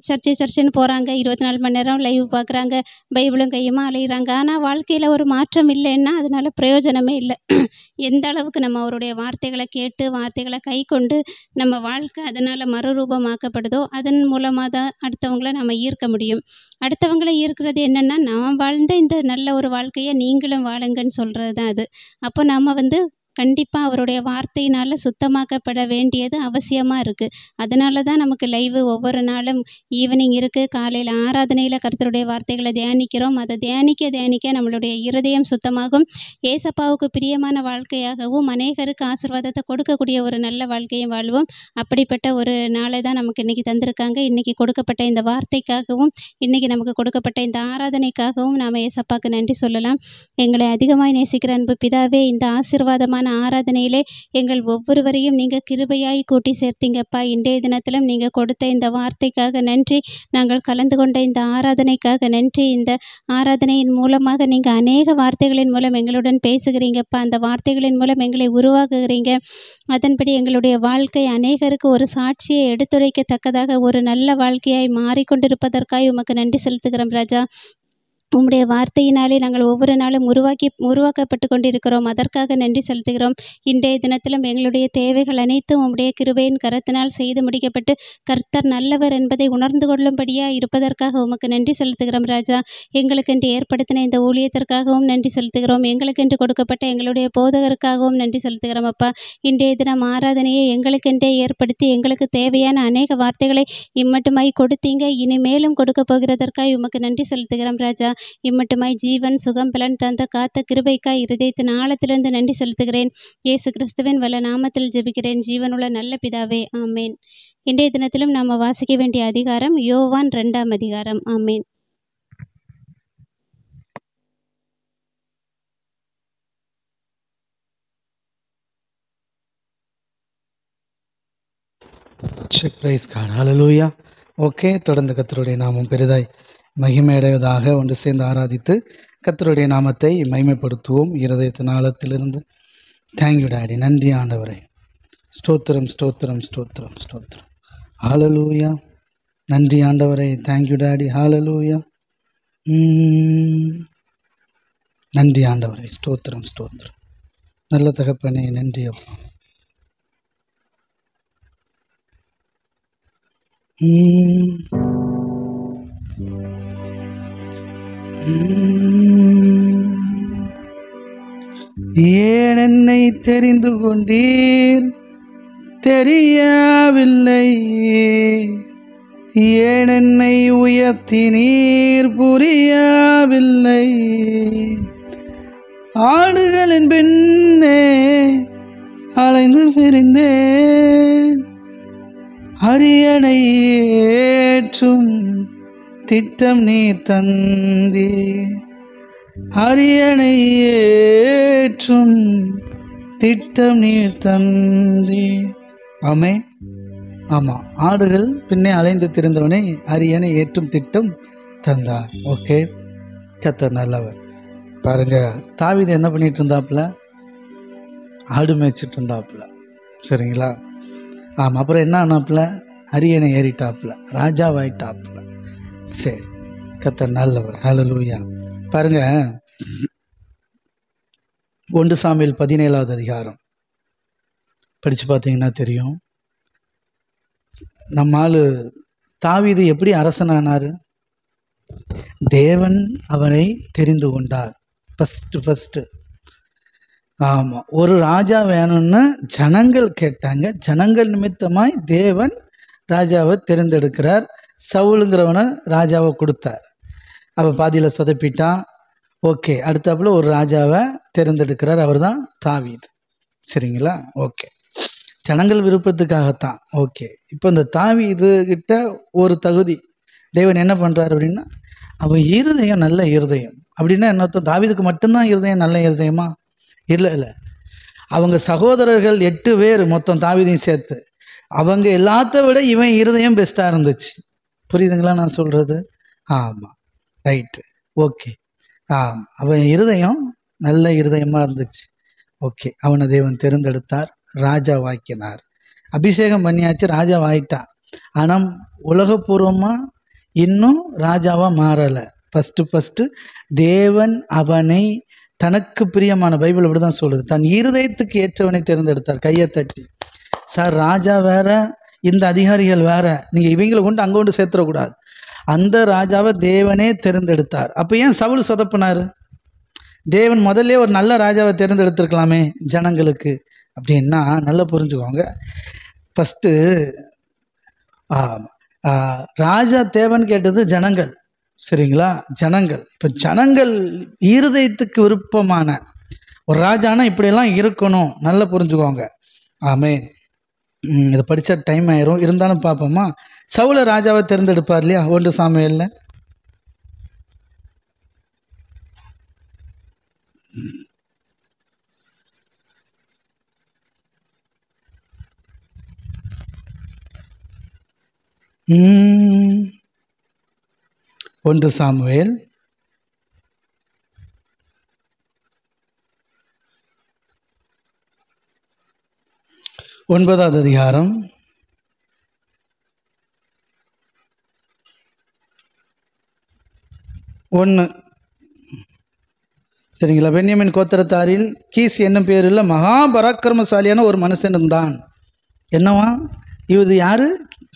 சர்ச்சுன்னு போகிறாங்க, 24 மணி நேரம் லைவ் பார்க்குறாங்க, பைபிளும் கையுமா அலைகிறாங்க. ஆனால் வாழ்க்கையில் ஒரு மாற்றம் இல்லைன்னா அதனால் பிரயோஜனமே இல்லை. எந்த அளவுக்கு நம்ம அவருடைய வார்த்தைகளை கேட்டு வார்த்தைகளை கை கொண்டு நம்ம வாழ்க்கை அதனால் மறுரூபமாக்கப்படுதோ அதன் மூலமாக தான் அடுத்தவங்களை நம்ம ஈர்க்க முடியும். அடுத்தவங்களை ஈர்க்கிறது என்னென்னா, நான் வாழ்ந்த இந்த நல்ல ஒரு வாழ்க்கையை நீங்களும் வாழுங்கன்னு சொல்கிறது தான் அது. அப்போ நம்ம கண்டிப்பாக அவருடைய வார்த்தையினால் சுத்தமாக்கப்பட வேண்டியது அவசியமாக இருக்குது. அதனால தான் நமக்கு லைவு ஒவ்வொரு நாளும் ஈவினிங் இருக்குது. காலையில் ஆராதனையில் கர்த்தருடைய வார்த்தைகளை தியானிக்கிறோம். அதை தியானிக்க நம்மளுடைய இருதயம் சுத்தமாகும். ஏசப்பாவுக்கு பிரியமான வாழ்க்கையாகவும் அநேகருக்கு ஆசீர்வாதத்தை கொடுக்கக்கூடிய ஒரு நல்ல வாழ்க்கையும் வாழ்வோம். அப்படிப்பட்ட ஒரு நாளை தான் நமக்கு இன்றைக்கி தந்திருக்காங்க. இன்றைக்கி கொடுக்கப்பட்ட இந்த வார்த்தைக்காகவும் இன்றைக்கி நமக்கு கொடுக்கப்பட்ட இந்த ஆராதனைக்காகவும் நாம் ஏசப்பாவுக்கு நன்றி சொல்லலாம். எங்களை அதிகமாக நேசிக்கிற அன்பு பிதாவே, இந்த ஆசீர்வாதமான ஆராதனையிலே எங்கள் ஒவ்வொருவரையும் நீங்கள் கிருபையாய் கூட்டி சேர்த்தீங்கப்பா. இன்றைய தினத்திலும் நீங்கள் கொடுத்த இந்த வார்த்தைக்காக நன்றி. நாங்கள் கலந்து கொண்ட இந்த ஆராதனைக்காக நன்றி. இந்த ஆராதனையின் மூலமாக நீங்கள் அநேக வார்த்தைகளின் மூலம் எங்களுடன் பேசுகிறீங்கப்பா. அந்த வார்த்தைகளின் மூலம் எங்களை உருவாக்குகிறீங்க. அதன்படி எங்களுடைய வாழ்க்கை அநேகருக்கு ஒரு சாட்சியை எடுத்துரைக்கத்தக்கதாக ஒரு நல்ல வாழ்க்கையாய் மாறிக்கொண்டிருப்பதற்காக உமக்கு நன்றி செலுத்துகிறோம் ராஜா. உம்முடைய வார்த்தையினாலே நாங்கள் ஒவ்வொரு நாளும் உருவாக்கப்பட்டு கொண்டிருக்கிறோம். அதற்காக நன்றி செலுத்துகிறோம். இன்றைய தினத்திலும் எங்களுடைய தேவைகள் அனைத்தும் உம்முடைய கிருபையின் கரத்தினால் செய்து முடிக்கப்பட்டு கர்த்தர் நல்லவர் என்பதை உணர்ந்து கொள்ளும்படியாக இருப்பதற்காக உமக்கு நன்றி செலுத்துகிறோம் ராஜா. எங்களுக்கென்று ஏற்படுத்தின இந்த ஊழியத்திற்காகவும் நன்றி செலுத்துகிறோம். எங்களுக்கென்று கொடுக்கப்பட்ட எங்களுடைய போதகருக்காகவும் நன்றி செலுத்துகிறோம் அப்பா. இன்றைய தினம் ஆராதனையை எங்களுக்கென்றே ஏற்படுத்தி எங்களுக்கு தேவையான அநேக வார்த்தைகளை இம்மட்டுமாய் கொடுத்தீங்க. இனிமேலும் கொடுக்க போகிறதற்காக உமக்கு நன்றி செலுத்துகிறோம் ராஜா. இம்மட்டுமாய் ஜீவன் சுகம் பலன் தந்த காத்த கிருபைக்காய் இருதயத்தின் ஆழத்திலிருந்து நன்றி செலுத்துகிறேன். இயேசு கிறிஸ்துவின் வல்ல நாமத்தில் ஜெபிக்கிறேன் ஜீவனுள்ள நல்ல பிதாவே, ஆமேன். இன்றைய தினத்திலும் நாம் வாசிக்க வேண்டிய அதிகாரம் யோவான் 2ஆம் அதிகாரம். ஆமேன். ஹல்லேலூயா. ஓகே, தொடர்ந்து கர்த்தருடைய நாமம் பெரிதாய் மகிமையடைவதாக ஒன்று சேர்ந்து ஆராதித்து கர்த்தருடைய நாமத்தை மகிமைப்படுத்துவோம் இருதயத்தின் ஆழத்திலிருந்து. Thank you daddy. நன்றி ஆண்டவரே. ஸ்தோத்திரம் ஸ்தோத்திரம் ஸ்தோத்திரம் ஸ்தோத்திரம். ஹல்லேலூயா. நன்றி ஆண்டவரே. Thank you daddy. ஹல்லேலூயா. நன்றி ஆண்டவரே. ஸ்தோத்திரம் ஸ்தோத்திரம். நல்ல தகப்பனே, நன்றி அப்பா. ஏன் என்னை தெரிந்து கொண்டீர் தெரியவில்லை, ஏன் என்னை உயர்த்தினீர் புரியவில்லை. ஆடுகளின் பின்னே அலைந்து பிரிந்தேன், அரியணை ஏற்றும் திட்டம் நீர் தந்தீர், அரியணை ஏற்றும் திட்டம் நீர் தந்தீர். ஆமே, ஆமாம், ஆடுகள் பின்னே அலைந்து திரிந்தவனை அரியணை ஏற்றும் திட்டம் தந்தார். ஓகே, கர்த்தர் நல்லவர். பாருங்க, தாவீது என்ன பண்ணிட்டு இருந்தாப்புல? ஆடு மேய்ச்சிட்டு இருந்தாப்புல. சரிங்களா? ஆமாம். அப்புறம் என்ன ஆனாப்புல? அரியணை ஏறிட்டாப்புல, ராஜாவாயிட்டாப்புல. சரி, கர்த்தர் நல்லவர். ஹல்லேலூயா. பாருங்க, 1 சாமுவேல் 17ஆவது அதிகாரம் படித்து பார்த்தீங்கன்னா தெரியும். நம்ம ஆளு தாவீது எப்படி அரசனானார்? தேவன் அவனை தெரிந்து கொண்டார். ஃபஸ்ட்டு ஆமாம், ஒரு ராஜா வேணும்னு ஜனங்கள் கேட்டாங்க. ஜனங்கள் நிமித்தமாய் தேவன் ராஜாவை தெரிந்தெடுக்கிறார். சவுலுங்கிறவனை ராஜாவை கொடுத்தார். அப்போ பாதியில் சொதப்பிட்டான். ஓகே, அடுத்தாப்புல ஒரு ராஜாவை தேர்ந்தெடுக்கிறார். அவர் தான் தாவீது. சரிங்களா? ஓகே, ஜனங்கள் விருப்பத்துக்காகத்தான். ஓகே, இப்போ இந்த தாவீது கிட்ட ஒரு தகுதி தேவன் என்ன பண்ணுறாரு அப்படின்னா, அவன் இருதயம் நல்ல இருதயம் அப்படின்னா என்ன அர்த்தம்? தாவீதுக்கு மட்டும்தான் இருதயம் நல்ல இருதயமா? இல்லை இல்லை, அவங்க சகோதரர்கள் 8 பேர் மொத்தம் தாவீதையும் சேர்த்து, அவங்க எல்லாத்த விட இவன் இருதயம் பெஸ்ட்டாக இருந்துச்சு. புரியுதுங்களா நான் சொல்கிறது? ஆமாம், ரைட்டு, ஓகே. அவன் இருதயம் நல்ல இருதயமாக இருந்துச்சு. ஓகே, அவனை தேவன் தேர்ந்தெடுத்தார், ராஜாவாக்கினார். அபிஷேகம் பண்ணியாச்சு, ராஜாவாயிட்டான். ஆனால் உலகபூர்வமாக இன்னும் ராஜாவாக மாறலை. ஃபஸ்ட்டு தேவன் அவனை தனக்கு பிரியமான, பைபிள் அப்படி தான் சொல்லுது, தன் இருதயத்துக்கு ஏற்றவனை தேர்ந்தெடுத்தார். கையை தட்டி, சார் ராஜா வேற, இந்த அதிகாரிகள் வேற, நீங்கள் இவங்களை கொண்டு அங்கே கொண்டு சேர்த்துடக்கூடாது. அந்த ராஜாவை தேவனே தேர்ந்தெடுத்தார். அப்போ ஏன் சவுல் சொதப்பினார்? தேவன் முதல்ல ஒரு நல்ல ராஜாவை தேர்ந்தெடுத்திருக்கலாமே ஜனங்களுக்கு அப்படின்னா. நல்லா புரிஞ்சுக்கோங்க. ஃபஸ்ட்டு ராஜா தேவன் கேட்டது ஜனங்கள், சரிங்களா? ஜனங்கள். இப்போ ஜனங்கள் இருதயத்துக்கு விருப்பமான ஒரு ராஜானா இப்படியெல்லாம் இருக்கணும், நல்லா புரிஞ்சுக்கோங்க. ஆமென். இதை படித்தா டைம் ஆயிரும், இருந்தாலும் பார்ப்போமா? சவுல ராஜாவை தேர்ந்தெடுப்பார் இல்லையா? 1 சாமுவேல்ல ஒன்று சாமுவேல் 9வது அதிகாரம் 1, சரிங்களா? பென்யமின் கோத்திரத்தாரில் கீஸ் என்னும் பேருள்ள மகா பராக்கிரமசாலியான ஒரு மனுஷன் இருந்தான். என்னவா? இது யாரு?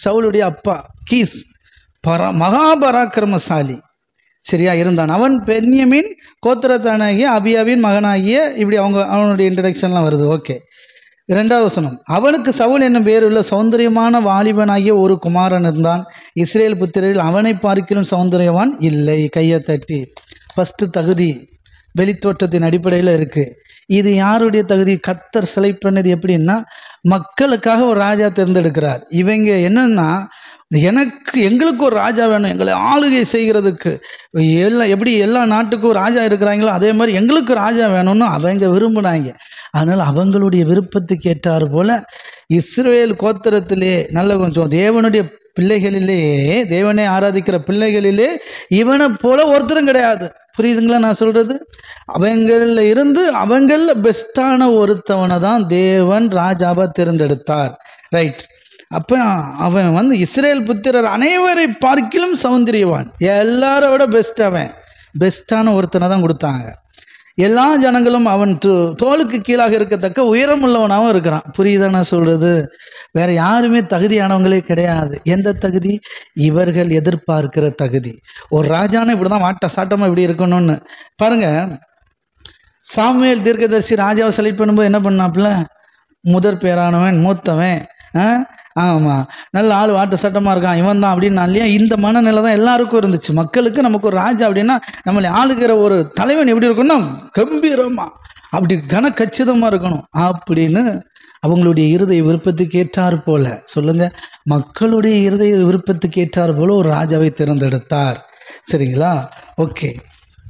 சவுலுடைய அப்பா கீஸ், மகா பராக்கிரமசாலி, சரியா இருந்தான். அவன் பென்யமின் கோத்திரத்தானாகிய அபியாவின் மகனாகிய, இப்படி அவனுடைய இன்ட்ரடக்ஷன்லாம் வருது. ஓகே, 2வது வசனம். அவனுக்கு சவுல் என்னும் பேருள்ள சௌந்தரியமான வாலிபனாகிய ஒரு குமாரன் இருந்தான். இஸ்ரேல் புத்திரரில் அவனை பார்க்கிலும் சௌந்தரியவான் இல்லை. கையை தட்டி. ஃபஸ்ட்டு தகுதி வெளித்தோட்டத்தின் அடிப்படையில் இருக்குது. இது யாருடைய தகுதி? கர்த்தர் செலக்ட் பண்ணது. எப்படின்னா, மக்களுக்காக ஒரு ராஜா தேர்ந்தெடுக்கிறார். இவங்க என்னன்னா, எங்களுக்கு ஒரு ராஜா வேணும், எங்களை ஆளுகை செய்கிறதுக்கு. எப்படி எல்லா நாட்டுக்கும் ஒரு ராஜா இருக்கிறாங்களோ அதே மாதிரி எங்களுக்கு ராஜா வேணும்னு அவங்க விரும்பினாங்க. அதனால் அவங்களுடைய விருப்பத்துக்கு ஏற்றார் போல இஸ்ரவேல் கோத்திரத்திலே நல்ல கொஞ்சம் தேவனுடைய பிள்ளைகளிலே, தேவனை ஆராதிக்கிற பிள்ளைகளிலே இவனை போல ஒருத்தரும் கிடையாது. புரியுதுங்களா நான் சொல்கிறது? அவங்களில் இருந்து அவங்களில் பெஸ்ட்டான ஒருத்தவனை தான் தேவன் ராஜாவை தேர்ந்தெடுத்தார். ரைட். அப்போ அவன் இஸ்ரேல் புத்திரர் அனைவரை பார்க்கிலும் சௌந்தரியவான், எல்லாரை விட பெஸ்ட்டான ஒருத்தனை தான் கொடுத்தாங்க. எல்லா ஜனங்களும் அவன் தோளுக்கு கீழாக இருக்கத்தக்க உயரமுள்ளவனாகவும் இருக்கிறான். புரியுதா நான் சொல்கிறது? வேற யாருமே தகுதியானவங்களே கிடையாது. எந்த தகுதி? இவர்கள் எதிர்பார்க்கிற தகுதி. ஒரு ராஜான இப்படி தான் வாட்ட சாட்டமாக இப்படி இருக்கணும்னு பாருங்க. சாமுவேல் தீர்க்கதரிசி ராஜாவை செலக்ட் பண்ணும்போது என்ன பண்ணாப்புல? முதற் பேரானவன், மூத்தவன், ஆமாம், நல்ல ஆள், வாட்ட சட்டமாக இருக்கான், இவன் தான் அப்படின்னு இல்லையா? இந்த மனநிலை தான் எல்லாருக்கும் இருந்துச்சு. மக்களுக்கு நமக்கு ஒரு ராஜா அப்படின்னா, நம்மளை ஆளுகிற ஒரு தலைவன் எப்படி இருக்கணும்? கம்பீரமாக, அப்படி கனக்கச்சிதமாக இருக்கணும் அப்படின்னு அவங்களுடைய இருதய விருப்பத்துக்கு ஏற்றார் போல, சொல்லுங்க, மக்களுடைய இருதய விருப்பத்துக்கு ஏற்றார் போல ஒரு ராஜாவை தேர்ந்தெடுத்தார். சரிங்களா? ஓகே.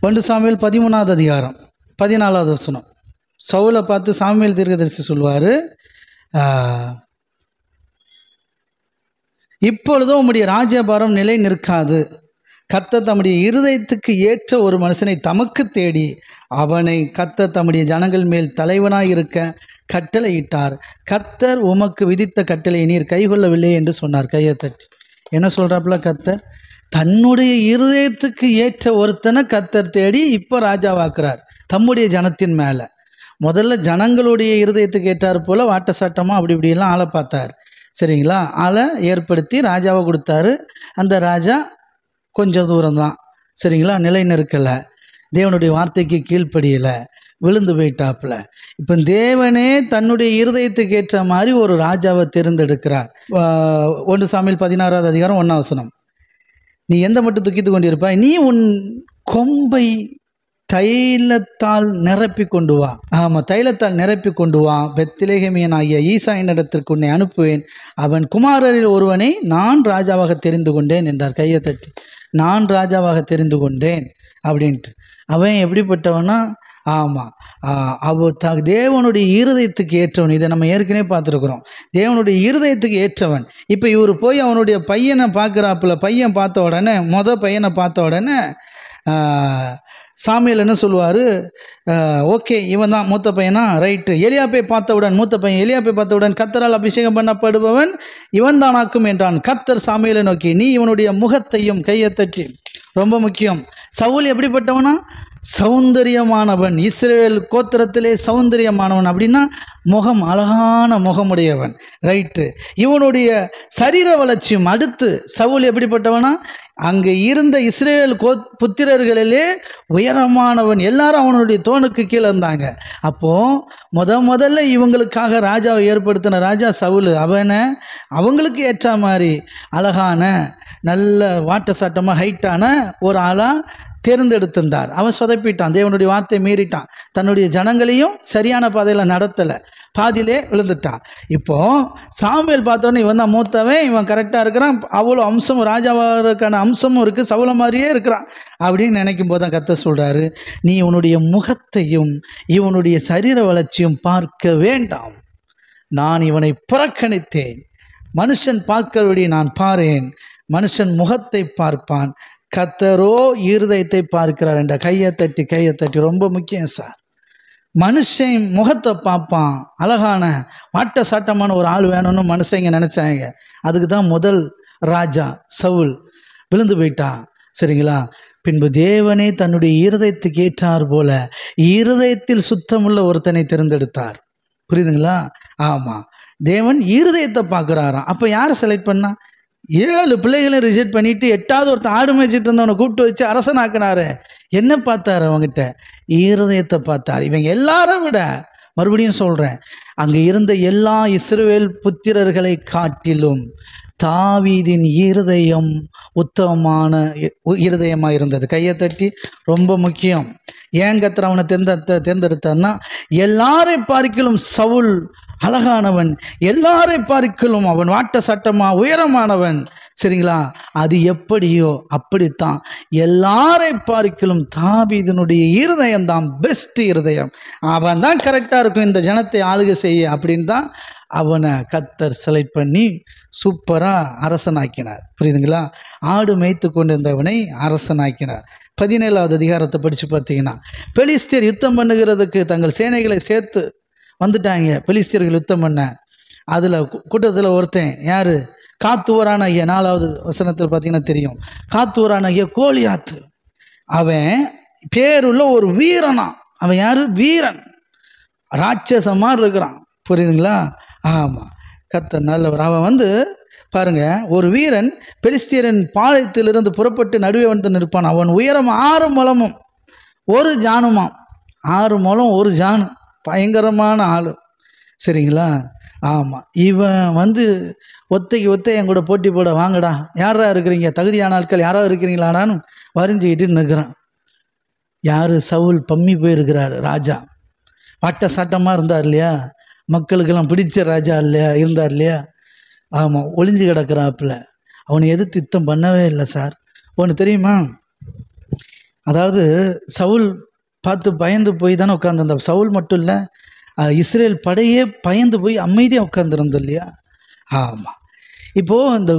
1 சாமுவேல் 13வது அதிகாரம் 14வது வசனம். சவுலை பார்த்து சாமுவேல் தீர்க்கதரிசி சொல்வார், இப்பொழுதும் உம்முடைய ராஜ்யபாரம் நிலை நிற்காது. கர்த்தர் தம்முடைய இருதயத்துக்கு ஏற்ற ஒரு மனுஷனை தமக்கு தேடி அவனை கர்த்தர் தம்முடைய ஜனங்கள் மேல் தலைவனாய் இருக்க கட்டளையிட்டார். கர்த்தர் உமக்கு விதித்த கட்டளையை நீர் கைகொள்ளவில்லை என்று சொன்னார். கையை தட்டி. என்ன சொல்கிறாப்புல? கர்த்தர் தன்னுடைய இருதயத்துக்கு ஏற்ற ஒருத்தனை கர்த்தர் தேடி இப்போ ராஜாவாக்குறார் தம்முடைய ஜனத்தின் மேலே. முதல்ல ஜனங்களுடைய இருதயத்துக்கு ஏற்றார் போல் வாட்ட சாட்டமாக அப்படி இப்படிலாம் ஆளை பார்த்தார். சரிங்களா? ஆளை ஏற்படுத்தி ராஜாவை கொடுத்தாரு. அந்த ராஜா கொஞ்சம் தூரம்தான், சரிங்களா, நிலை நிற்கலை, தேவனுடைய வார்த்தைக்கு கீழ்ப்படியலை, விழுந்து போயிட்டாப்புல. இப்போ தேவனே தன்னுடைய இருதயத்துக்கு ஏற்ற மாதிரி ஒரு ராஜாவை தேர்ந்தெடுக்கிறார். 1 சாமுவேல் 16வது அதிகாரம் 1ஆம் வசனம். நீ எந்த மட்டும் துக்கித்து கொண்டிருப்பாய்? நீ உன் கொம்பை தைலத்தால் நிரப்பி கொண்டு வா. ஆமாம், தைலத்தால் நிரப்பி கொண்டு வா. பெத்லெகேமியனாகிய ஈசாயின் இடத்திற்கு உன்னை அனுப்புவேன். அவன் குமாரரில் ஒருவனை நான் ராஜாவாக தெரிந்து கொண்டேன் என்றார். கையை தட்டி, நான் ராஜாவாக தெரிந்து கொண்டேன் அப்படின்ட்டு. அவன் எப்படிப்பட்டவனா? ஆமாம், தேவனுடைய இருதயத்துக்கு ஏற்றவன். இதை நம்ம ஏற்கனவே பார்த்துருக்குறோம். தேவனுடைய இருதயத்துக்கு ஏற்றவன். இப்போ இவர் போய் அவனுடைய பையனை பார்க்குறாப்புல. பையன் பார்த்த உடனே, பையனை பார்த்த உடனே சாமுவேல் என்ன சொல்லுவார்? ஓகே, இவன் தான் மூத்த பையனா, ரைட்டு. எலியாப்பை பார்த்தவுடன், மூத்த பையன் எலியாப்பை பார்த்தவுடன், கர்த்தரால் அபிஷேகம் பண்ணப்படுபவன் இவன் தானாக்கும் என்றான். கர்த்தர் சாமுவேலை நோக்கி, நீ இவனுடைய முகத்தையும். கையை தட்டி, ரொம்ப முக்கியம். சவுல் எப்படிப்பட்டவனா? சௌந்தரியமானவன். இஸ்ரவேல் கோத்திரத்திலே சௌந்தரியமானவன். அப்படின்னா முகம், அழகான முகமுடையவன், ரைட்டு. இவனுடைய சரீர வளர்ச்சியும். அடுத்து சவுல் எப்படிப்பட்டவனா? அங்கே இருந்த இஸ்ரவேல் புத்திரர்களிலே உயரமானவன். எல்லாரும் அவனுடைய தோனுக்கு கீழே இருந்தாங்க. அப்போது முதல்ல இவங்களுக்காக ராஜாவை ஏற்படுத்தின ராஜா சவுல். அவங்களுக்கு ஏற்ற மாதிரி அழகான, நல்ல வாட்ட சாட்டமாக ஹைட்டான ஒரு ஆளாக தேர்ந்தெடுத்திருந்தார். அவன் சொதப்பிட்டான், தேவனுடைய வார்த்தை மீறிட்டான், தன்னுடைய ஜனங்களையும் சரியான பாதையில் நடத்தலை, பாதியிலே விழுந்துட்டான். இப்போது சாமுவேல் பார்த்தோன்னே இவன் தான் மூத்தவன், இவன் கரெக்டாக இருக்கிறான், அவ்வளோ அம்சம், ராஜாவாருக்கான அம்சமும் இருக்குது, சவுல மாதிரியே இருக்கிறான் அப்படின்னு நினைக்கும் போது தான் கர்த்தர் சொல்கிறாரு, நீ இவனுடைய முகத்தையும் இவனுடைய சரீர வளர்ச்சியும் பார்க்க வேண்டாம். நான் இவனை புறக்கணித்தேன். மனுஷன் பார்க்கிறபடி நான் பாரேன், மனுஷன் முகத்தை பார்ப்பான், கர்த்தரோ இருதயத்தை பார்க்கிறார் என்ற. கையை தட்டி, ரொம்ப முக்கியம் சார். மனுஷன் முகத்தை பார்ப்பான். அழகான வாட்ட சாட்டமான ஒரு ஆள் வேணும்னு மனுஷங்க நினச்சாங்க. அதுக்கு தான் முதல் ராஜா சவுல் விழுந்து போயிட்டான். சரிங்களா? பின்பு தேவனே தன்னுடைய இருதயத்துக்கு ஏற்றார் போல இருதயத்தில் சுத்தமுள்ள ஒருத்தனை தேர்ந்தெடுத்தார். புரியுதுங்களா? ஆமாம், தேவன் இருதயத்தை பார்க்குறாராம். அப்போ யாரை செலக்ட் பண்ணா? 7 பிள்ளைகளை ரிஜெக்ட் பண்ணிட்டு 8வது ஒருத்தன் ஆடு மேய்ச்சிட்டு இருந்தவனை கூப்பிட்டு வச்சு அரசனாக்குனாரு. என்ன பார்த்தாரு? அவங்ககிட்ட இருதயத்தை பார்த்தார். இவங்க எல்லாரும் விட, மறுபடியும் சொல்கிறேன், அங்கே இருந்த எல்லா இஸ்ரவேல் புத்திரர்களை காட்டிலும் தாவீதின் இருதயம் உத்தமமான இருதயமாக இருந்தது. கையை தட்டி, ரொம்ப முக்கியம். ஏன் கர்த்தர் அவனை தேர்ந்தெடுத்தார்னா, எல்லாரை பார்க்கிலும் சவுல் அழகானவன், எல்லாரை பார்க்கிலும் அவன் வாட்ட சட்டமா உயரமானவன். சரிங்களா? அது எப்படியோ அப்படித்தான் எல்லாரை பார்க்கிலும் தாவீதினுடைய இருதயம் தான் பெஸ்ட் இருதயம். அவன் தான் கரெக்டாக இருக்கும் இந்த ஜனத்தை ஆளுகை செய்ய அப்படின்னு தான் அவனை கர்த்தர் செலக்ட் பண்ணி சூப்பராக அரசனாக்கினார். புரியுதுங்களா? ஆடு மேய்த்து கொண்டிருந்தவனை அரசனாக்கினார். 17வது அதிகாரத்தை படித்து பார்த்தீங்கன்னா, பெலிஸ்தியர் யுத்தம் பண்ணுகிறதுக்கு தங்கள் சேனைகளை சேர்த்து வந்துட்டாங்க. பெலிஸ்தியர்கள் யுத்தம் பண்ண. அதில் கூட்டத்தில் ஒருத்தன் யார்? காத்தூரான ஐயா. 4வது வசனத்தில் பார்த்தீங்கன்னா தெரியும். காத்தூரான ஐயா கோலியாத்து. அவன் பேருள்ள ஒரு வீரனா. அவன் யார்? வீரன், ராட்சசமாக இருக்கிறான். புரியுதுங்களா? ஆமாம், கர்த்தர் நல்லவர். அவன் பாருங்க, ஒரு வீரன் பெலிஸ்தியரின் பாளையத்திலிருந்து புறப்பட்டு நடுவே வந்து நிற்பான். அவன் உயரம் 6 முழமும் 1 ஜானுமாம். 6 முழம் 1 ஜானு. பயங்கரமான ஆள். சரிங்களா? ஆமாம், இவன் ஒத்தைக்கு ஒத்தை என் கூட போட்டி போட வாங்கடா, யாரா இருக்கிறீங்க, தகுதியான ஆட்கள் யாராவது இருக்கிறீங்களாடான்னு வரிஞ்சிக்கிட்டு நிற்கிறான். யார்? சவுல் பம்மி போயிருக்கிறார் ராஜா. வாட்ட சாட்டமாக இருந்தார் இல்லையா? மக்களுக்கெல்லாம் பிடிச்ச ராஜா இல்லையா? இருந்தார் இல்லையா? ஆமாம், ஒளிஞ்சு கிடக்கிறாப்புல. அவனை எதிர்த்து யுத்தம் பண்ணவே இல்லை சார். ஒன்று தெரியுமா? அதாவது சவுல் பார்த்து பயந்து போய் தானே உட்காந்துருந்தா. சவுல் மட்டும் இல்லை, இஸ்ரேல் படையே பயந்து போய் அமைதியாக உட்காந்துருந்தோம் இல்லையா? ஆமாம். இப்போது இந்த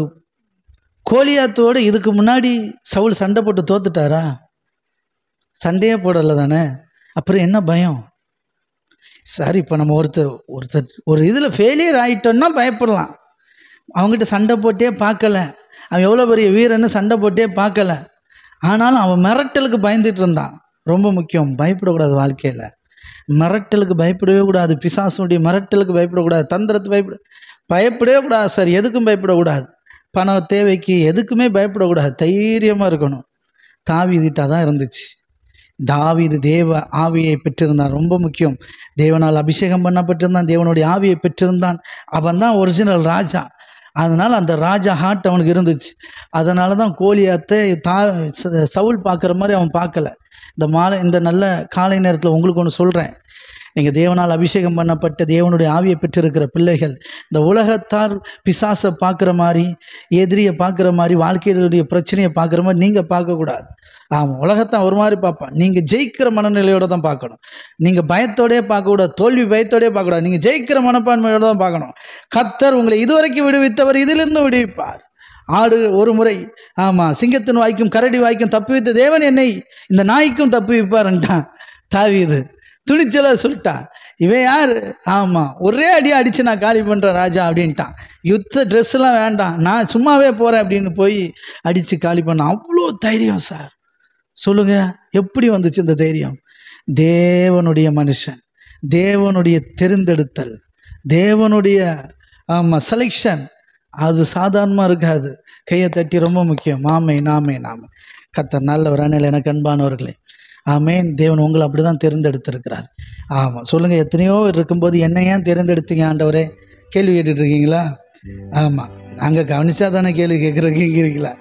கோலியாத்தோடு இதுக்கு முன்னாடி சவுல் சண்டை போட்டு தோத்துட்டாரா? சண்டையே போடலை தானே. அப்புறம் என்ன பயம் சார்? இப்போ நம்ம ஒருத்தர் ஒரு இதில் ஃபெயிலியர் ஆகிட்டோன்னா பயப்படலாம். அவங்ககிட்ட சண்டை போட்டே பார்க்கல, அவன் எவ்வளோ பெரிய வீரன்னு சண்டை போட்டே பார்க்கல. ஆனாலும் அவன் மிரட்டலுக்கு பயந்துட்டு இருந்தான். ரொம்ப முக்கியம், பயப்படக்கூடாது வாழ்க்கையில். மிரட்டலுக்கு பயப்படவே கூடாது. பிசாசுடைய மிரட்டலுக்கு பயப்படக்கூடாது. தந்திரத்து பயப்படவே கூடாது சார். எதுக்கும் பயப்படக்கூடாது. பண தேவைக்கு எதுக்குமே பயப்படக்கூடாது. தைரியமாக இருக்கணும். தாவீதுகிட்ட தான் இருந்துச்சு. தாவீது தேவ ஆவியை பெற்றிருந்தான். ரொம்ப முக்கியம். தேவனால் அபிஷேகம் பண்ணப்பட்டிருந்தான். தேவனுடைய ஆவியை பெற்றிருந்தான். அவன் தான் ஒரிஜினல் ராஜா. அதனால் அந்த ராஜா ஹார்ட் அவனுக்கு இருந்துச்சு. அதனால தான் கோலியாத்தை சவுல் பார்க்குற மாதிரி அவன் பார்க்கல. இந்த நல்ல காலை நேரத்தில் உங்களுக்கு ஒன்று சொல்கிறேன். நீங்கள் தேவனால் அபிஷேகம் பண்ணப்பட்ட தேவனுடைய ஆவியை பெற்றிருக்கிற பிள்ளைகள் இந்த உலகத்தார் பிசாசை பார்க்குற மாதிரி, எதிரியை பார்க்குற மாதிரி, வாழ்க்கையினுடைய பிரச்சனையை பார்க்குற மாதிரி நீங்கள் பார்க்கக்கூடாது. ஆமாம், உலகத்தான் ஒரு மாதிரி பார்ப்பான். நீங்கள் ஜெயிக்கிற மனநிலையோடு தான் பார்க்கணும். நீங்கள் பயத்தோடே பார்க்கக்கூடாது, தோல்வி பயத்தோடே பார்க்கக்கூடாது. நீங்கள் ஜெயிக்கிற மனப்பான்மையோடு தான் பார்க்கணும். கர்த்தர் உங்களை இதுவரைக்கும் விடுவித்தவர் இதிலிருந்து விடுவிப்பார். ஆடு ஒரு முறை சிங்கத்தின் வாய்க்கும் கரடி வாய்க்கும் தப்புவித்த தேவன் என்னை இந்த நாய்க்கும் தப்புவிப்பார்ன்ட்டான் தாவீது. துணிச்சலாக சொல்லிட்டான். இவன் யார்? ஒரே அடியாக அடித்து நான் காலி பண்ணுறேன் ராஜா அப்படின்ட்டான். யுத்த ட்ரெஸ்லாம் வேண்டாம், நான் சும்மாவே போகிறேன் அப்படின்னு போய் அடித்து காலி பண்ணான். அவ்வளோ தைரியம் சார். சொல்லுங்கள், எப்படி வந்துச்சு இந்த தைரியம்? தேவனுடைய மனுஷன், தேவனுடைய தெரிந்தெடுத்தல், தேவனுடைய செலெக்ஷன். அது சாதாரணமாக இருக்காது. கையை தட்டி ரொம்ப முக்கியம். நாமே கர்த்தர் நல்லவர். அண்ணில் எனக்கு அன்பானவர்களே, ஆமேன். தேவன் உங்களை அப்படி தான் தேர்ந்தெடுத்திருக்கிறார். சொல்லுங்கள், எத்தனையோ இருக்கும்போது என்னை ஏன் தேர்ந்தெடுத்தீங்க ஆண்டவரே? கேள்வி கேட்டுட்ருக்கீங்களா? நாங்கள் கவனிச்சா தானே கேள்வி கேட்குறீங்களா?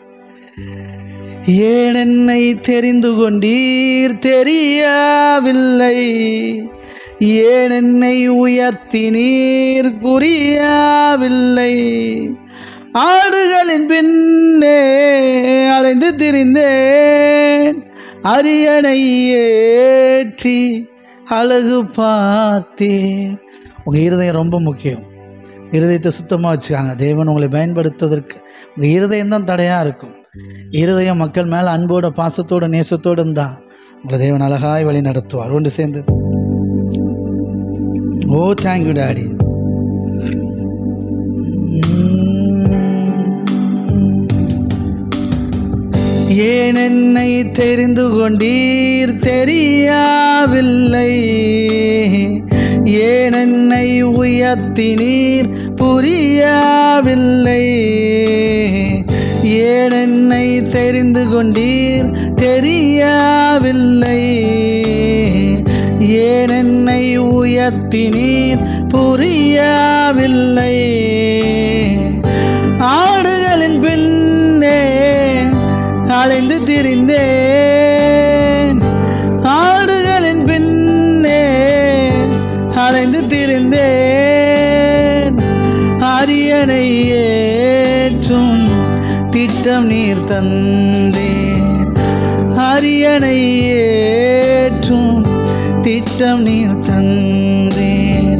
ஏன் என்னை தெரிந்து கொண்டீர் தெரியவில்லை, ஏன் என்னை உயர்த்தினீர் புரியவில்லை, ஆடுகளின் பின்னே அலைந்து திரிந்தேன், அரியணை ஏற்றி அழகு பார்த்தேன். உங்கள் இருதயம் ரொம்ப முக்கியம். இருதயத்தை சுத்தமாக வச்சுக்காங்க. தேவன் உங்களை பயன்படுத்துவதற்கு உங்கள் இருதயம் தான் தடையாக இருக்கும். இருதயம் மக்கள் மேலே அன்போட பாசத்தோட நேசத்தோடு இருந்தால் உங்களை தேவன் அழகாய் வழி நடத்துவார். ஒன்று சேர்ந்து ஓ தேங்க்யூ டாடி. ஏன் என்னை தெரிந்து கொண்டீர் தெரியவில்லை, ஏன் என்னை உயர்த்தினீர் புரியவில்லை, ஏன் என்னை தெரிந்து கொண்டீர் தெரியவில்லை, ஏன் என்னை உயர்த்தினீர் புரியவில்லை, ஆடுகளின் பின்னே அலைந்து திரிந்தேன், ஆடுகளின் பின்னே அலைந்து திரிந்தேன், அரியணை ஏற்றும் திட்டம் நீர் தந்தேன், அரியணை ஏற்றும் திட்டம் நீர் தந்தேன்,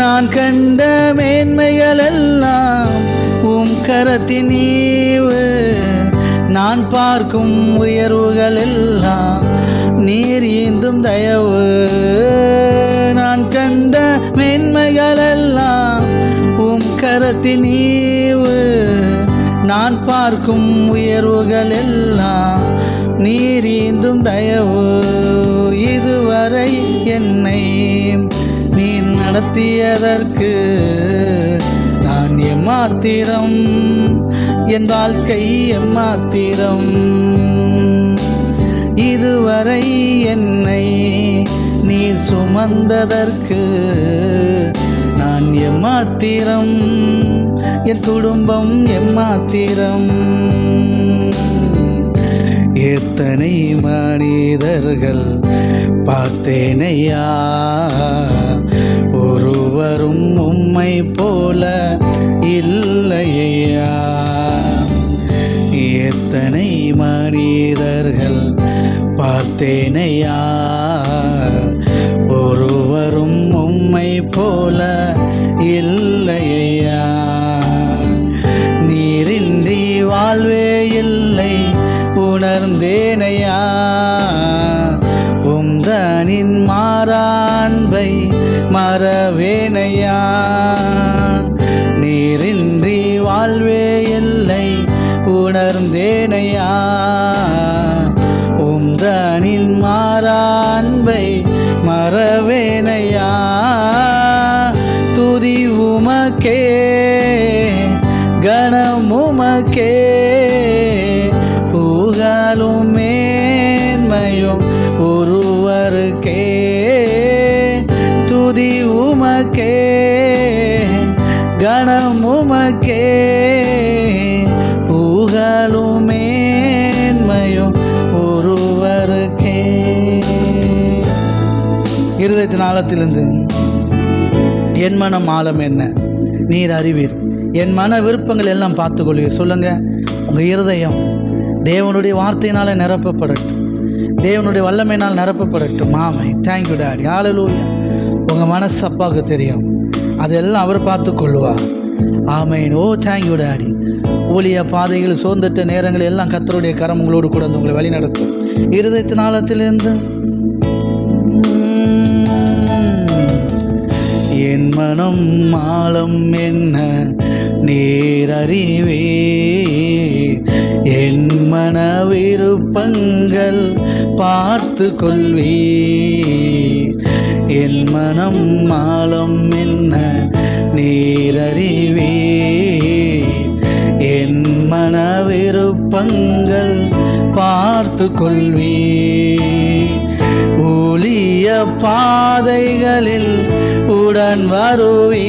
நான் கண்ட மேன்மைகள் எல்லாம் உம் கரத்தின் ஈவு, நான் பார்க்கும் உயர்வுகள் எல்லாம் நீர் ஈந்தும் தயவு, நான் கண்ட மேன்மைகள் எல்லாம் உம் கரத்தின் ஈவு, நான் பார்க்கும் உயர்வுகள் எல்லாம் நீர் ஈந்தும் தயவு, இதுவரை என்னை நீர் நடத்தியதற்கு நான் எம்மாத்திரம், என் வாழ்க்கை எம்மாத்திரம், இதுவரை என்னை நீர் சுமந்ததற்கு நான் எம்மாத்திரம், என் குடும்பம் எம்மாத்திரம், எத்தனை மனிதர்கள் பார்த்தேனையா, ஒருவரும் உம்மை போல இல்லையா, எத்தனை மனிதர்கள் பார்த்தேனையா, ஒருவரும் உம்மை போல இல்லையா, நீரின்றி வாழ்வே இல்லை உணர்ந்தேனையா, உம்தனின் மாறான்பை மறவேனையா, நீரின்றி வாழ்வே இல்லை உணர்ந்தேனையா, உம்தனின் மாறான்பை மறவேனையா, துதி உமக்கே கணமுமக்கே புகழும் மேன்மையும் ஒருவருக்கே, துதி உமக்கே கணமுமக்கே புகழும் மேன்மையும் ஒருவருக்கே. இருதயத்தின் ஆழத்திலிருந்து என் மனம் ஆழம் என்ன நீர் அறிவீர். என் மன விருப்பங்கள் எல்லாம் பார்த்துக்கொள்வீர். சொல்லுங்கள், உங்கள் இருதயம் தேவனுடைய வார்த்தையினால் நிரப்பப்படட்டும், தேவனுடைய வல்லமையினால் நிரப்பப்படட்டும். ஆமை. Thank you daddy. ஹல்லேலூயா. உங்கள் மனசு அப்பாவுக்கு தெரியும், அதெல்லாம் அவர் பார்த்து கொள்வார். ஆமேன். ஓ தேங்க்யூ டாடி. ஊழிய பாதைகள் சோர்ந்துட்ட நேரங்கள் எல்லாம் கர்த்தருடைய கரம் உங்களோடு கூட வந்து உங்களை வழி நடத்தும். இருதயத்தின் ஆழத்திலிருந்து என் மனம் ஆழம் என்ன நீர் அறிவே, என் மன விருப்பங்கள் பார்த்து கொள்வே. என் மனம் ஆழம் என்ன நீர் அறிவே, என் மன விருப்பங்கள் பார்த்து கொள்வே. ஊழிய பாதைகளில் உடன் வருவே,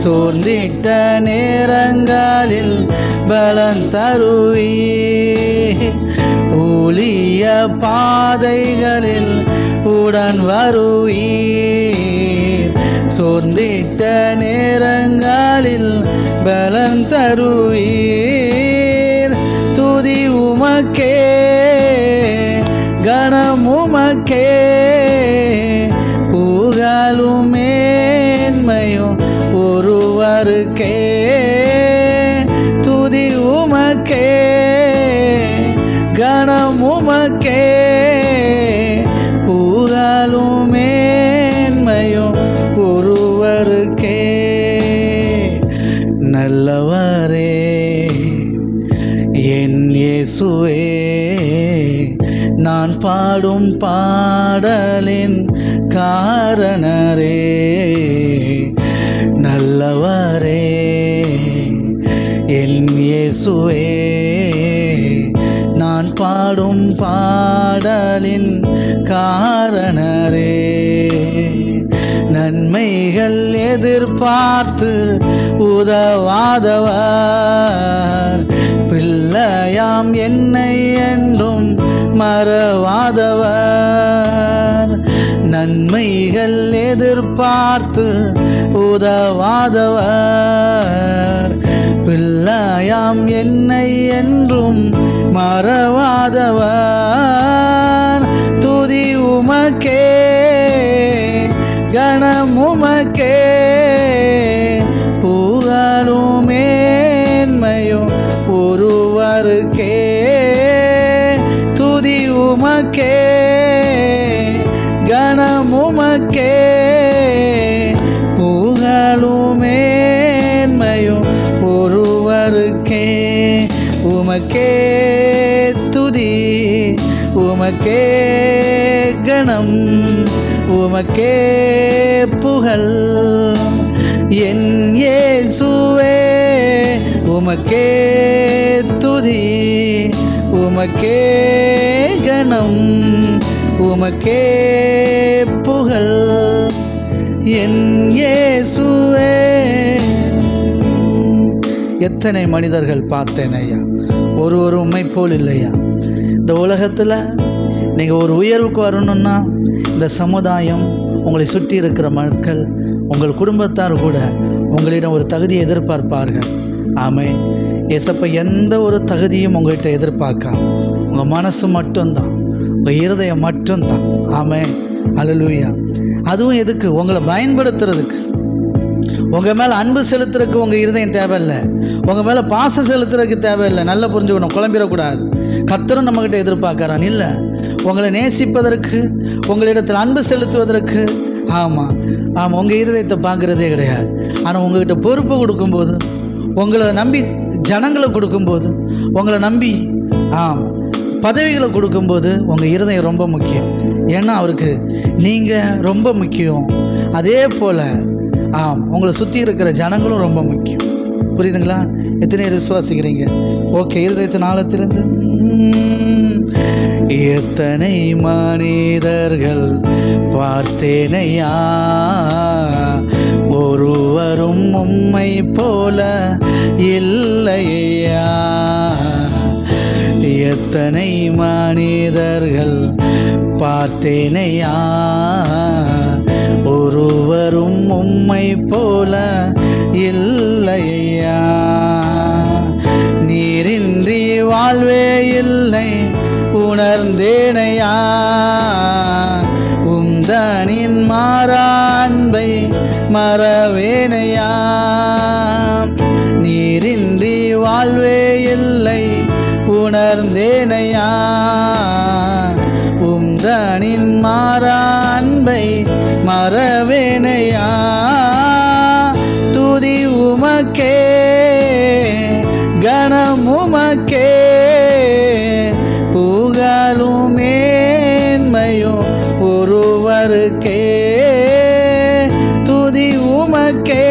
சோர்ந்திட்ட நேரங்களில் பலன் தருவே. ஊழிய பாதைகளில் உடன் வருவே, சோர்ந்திட்ட நேரங்களில் பலன் தருவீர். துதி உமக்கே, கணம் உமக்கே, புகழும் மேன்மையும் ஒருவருக்கே. துதி உமக்கே, கணம் உமக்கே, புகழும் மேன்மையும் ஒருவருக்கே. நல்லவரே என் இயேசுவே, நான் பாடும் பாடலின் காரணரே. நல்லவரே என் இயேசுவே, நான் பாடும் பாடலின் காரணரே. நன்மைகள் எதிர்பார்த்து உதவாதவர், பிள்ளையாம் என்னை என்றும் மறவாதவர். நன்மைகள் எதிர்பார்த்து உதவாதவர், பிள்ளையாம் என்னை என்றும் மறவாதவர். துதி உமக்கே, கணம் உமக்கே, புகழும் மேன்மையும் ஒருவருக்கே. துதி உமக்கே, கணம் உமக்கே, புகழும் மேன்மையும் ஒருவருக்கே. உமக்கே துதி, உமக்கே கணம், உமக்கே புகழ். என் இயேசுவே உமக்கே துதி, உமக்கே கணம், உமக்கே புகழ். என் இயேசுவே. எத்தனை மனிதர்கள் பார்த்தேன் ஐயா, ஒரு உண்மை போல் இல்லையா. இந்த உலகத்தில் நீங்கள் ஒரு உயர்வுக்கு வரணும்னா இந்த சமுதாயம், உங்களை சுற்றி இருக்கிற மக்கள், உங்கள் குடும்பத்தார் கூட உங்களிடம் ஒரு தகுதியை எதிர்பார்ப்பார்கள். ஆமென். ஏசப்பா எந்த ஒரு தகுதியும் உங்கள்கிட்ட எதிர்பார்க்காம உங்கள் மனசு மட்டும்தான், உங்கள் இருதயம் மட்டும்தான். ஆமென். ஹல்லேலூயா. அதுவும் எதுக்கு? உங்களை பயன்படுத்துறதுக்கு. உங்கள் மேலே அன்பு செலுத்துறதுக்கு உங்கள் இருதயம் தேவையில்லை, உங்கள் மேலே பாசம் செலுத்துறதுக்கு தேவையில்லை. நல்லா புரிஞ்சுக்கணும், குழம்பிடக்கூடாது. கர்த்தரும் நம்மகிட்ட எதிர்பார்க்குறான் இல்லை, உங்களை நேசிப்பதற்கு, உங்களிடத்தில் அன்பு செலுத்துவதற்கு. ஆமாம் ஆமாம், உங்கள் இருதயத்தை பார்க்குறதே கிடையாது. ஆனால் உங்கள்கிட்ட பொறுப்பு கொடுக்கும்போது, உங்களை நம்பி ஜனங்களை கொடுக்கும்போது, உங்களை நம்பி பதவிகளை கொடுக்கும்போது உங்கள் இருதயம் ரொம்ப முக்கியம். ஏன்னா அவருக்கு நீங்கள் ரொம்ப முக்கியம். அதே போல் உங்களை சுற்றி இருக்கிற ஜனங்களும் ரொம்ப முக்கியம். புரியுதுங்களா? எத்தனை பேர் விசுவாசிக்கிறீங்க? ஓகே. இருதயத்தின் ஆழத்திலிருந்து எத்தனை மனிதர்கள் பார்த்தேனையா, ஒருவரும் உம்மை போல இல்லையா. எத்தனை மனிதர்கள் பார்த்தேனையா, ஒருவரும் உம்மை போல இல்லையா. நீரின்றி வாழ்வே இல்லை உணர்ந்தேனையா, உம்தனின் மாறா அன்பை மறவேனையா. நீரின்றி வாழ்வே இல்லை உணர்ந்தேனையா, உம்தனின் மாறா அன்பை மறவேனையா. துதி உமக்கே, கணம் உமக்கே, புகழும் மேன்மையும் ஒருவருக்கே. துதி உமக்கே,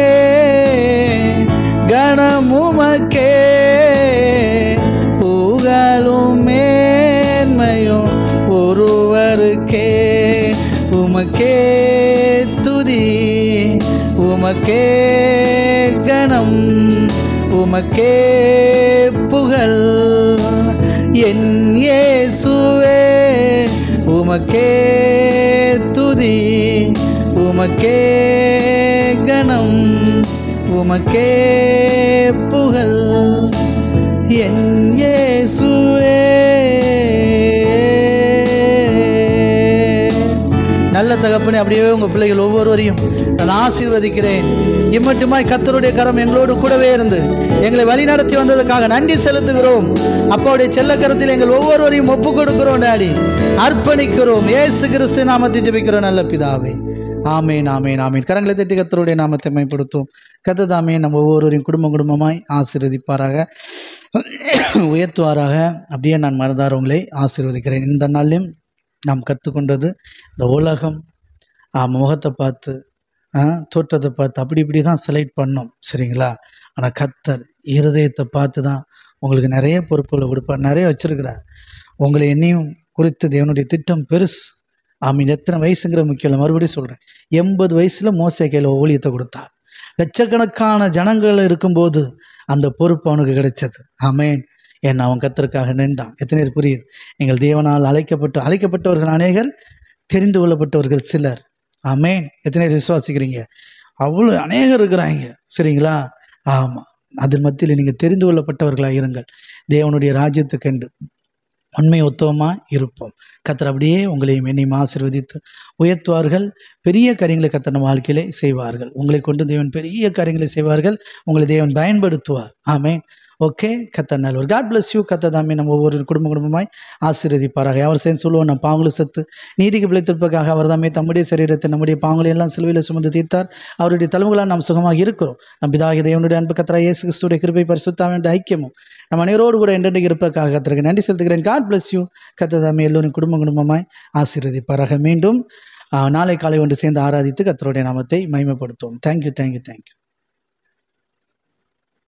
கணம் உமக்கே, புகழும் மேன்மையும் ஒருவருக்கே. உமக்கே துதி, உமக்கே கணம், உமக்கே புகழ். என் இயேசுவே உமக்கே துதி, உமக்கே கணம், உமக்கே புகழ். என் இயேசுவே. நல்ல தகப்பனே, அப்படியே உங்கள் பிள்ளைகள் ஒவ்வொருவரையும் நான் ஆசீர்வதிக்கிறேன். இம்மட்டுமாய் கர்த்தருடைய கரம் எங்களோடு கூடவே இருந்து எங்களை வழிநடத்தி வந்ததுக்காக நன்றி செலுத்துகிறோம். அப்பாவுடைய செல்ல கரத்தில் எங்கள் ஒவ்வொருவரையும் ஒப்பு கொடுக்கிறோம் டாடி, அர்ப்பணிக்கிறோம். இயேசு கிறிஸ்து நாமத்தை ஜெபிக்கிறோம் நல்ல பிதாவே. ஆமேன், ஆமேன், ஆமேன். கரங்களை தட்டி கர்த்தருடைய நாமத்தை மேம்படுத்தும். கர்த்தர் தாமே நம்ம ஒவ்வொருவரையும் குடும்பமாய் ஆசீர்வதிப்பாராக, உயர்த்துவாராக. அப்படியே நான் மனதார உங்களை ஆசீர்வதிக்கிறேன். இந்த நாளிலும் நாம் கற்றுக்கொண்டது, இந்த உலகம் முகத்தை பார்த்து தோற்றத்தை பார்த்து அப்படி இப்படி தான் செலக்ட் பண்ணோம், சரிங்களா? ஆனால் கர்த்தர் இருதயத்தை பார்த்து தான் உங்களுக்கு நிறைய பொறுப்புகளை கொடுப்பார், நிறைய வச்சிருக்கிறார். உங்களை என்னையும் குறித்து தேவனுடைய திட்டம் பெருசு. ஆமீன். எத்தனை வயசுங்கிற முக்கியம் இல்லை, மறுபடியும் சொல்கிறேன். 80 வயசில் மோசே கையில் ஊழியத்தை கொடுத்தார். லட்சக்கணக்கான ஜனங்கள் இருக்கும்போது அந்த பொறுப்பு அவனுக்கு கிடைச்சது. ஆமேன். ஏன்னா அவன் கர்த்தருக்காக நின்றான். எத்தனை பேர் புரியுது? நீங்கள் தேவனால் அழைக்கப்பட்டவர்கள் அநேகர், தெரிந்து கொள்ளப்பட்டவர்கள் சிலர். ஆமேன். எத்தனை பேர் விசுவாசிக்கிறீங்க? அவ்வளோ அநேகர் இருக்கிறாங்க, சரிங்களா? ஆமாம். அதன் மத்தியில் நீங்கள் தெரிந்து கொள்ளப்பட்டவர்களாக இருங்கள். தேவனுடைய ராஜ்யத்துக்கென்று உண்மை உத்தவமாக இருப்போம். கர்த்தர் அப்படியே உங்களையும் என்னையும் ஆசீர்வதித்து உயர்த்துவார்கள். பெரிய காரியங்களை கர்த்தர் நம்ம வாழ்க்கையிலே செய்வார்கள். உங்களை கொண்டு தேவன் பெரிய காரியங்களை செய்வார்கள். உங்களை தேவன் பயன்படுத்துவார். ஆமேன். ஓகே, கர்த்தர் நல்லவர். God bless you. கர்த்தர் தாமே நம்ம ஒவ்வொரு குடும்பமாய் ஆசீர்வதிப்பாராக. அவர் சேர்ந்து சொல்லுவோம், நான் பாவங்களை செத்து நீதிக்கு பிழைத்திருப்பதற்காக அவர் தாமே தம்முடைய சரீரத்தை நம்முடைய பாவங்களை எல்லாம் சிலுவையில் சுமந்து தீர்த்தார். அவருடைய தலைமுகளால் நாம் சுகமாக இருக்கிறோம். நம் பிதாகிய தேவனுடைய அன்பு கர்த்தராகிய இயேசு கிறிஸ்துவின் கிருபை பரிசுத்தாவின் ஐக்கியமும் நம்ம அனைவரோடு கூட என்றென்றைக்கு இருப்பதற்காக கர்த்தருக்கு நன்றி செலுத்துகிறேன். God bless you. கர்த்தர் தாமே எல்லோரும் குடும்பமாய் ஆசீர்வதிப்பாராக. மீண்டும் நாளை காலை ஒன்று சேர்ந்து ஆராதித்து கர்த்தருடைய நாமத்தை மகிமைப்படுத்துவோம். தேங்க்யூ.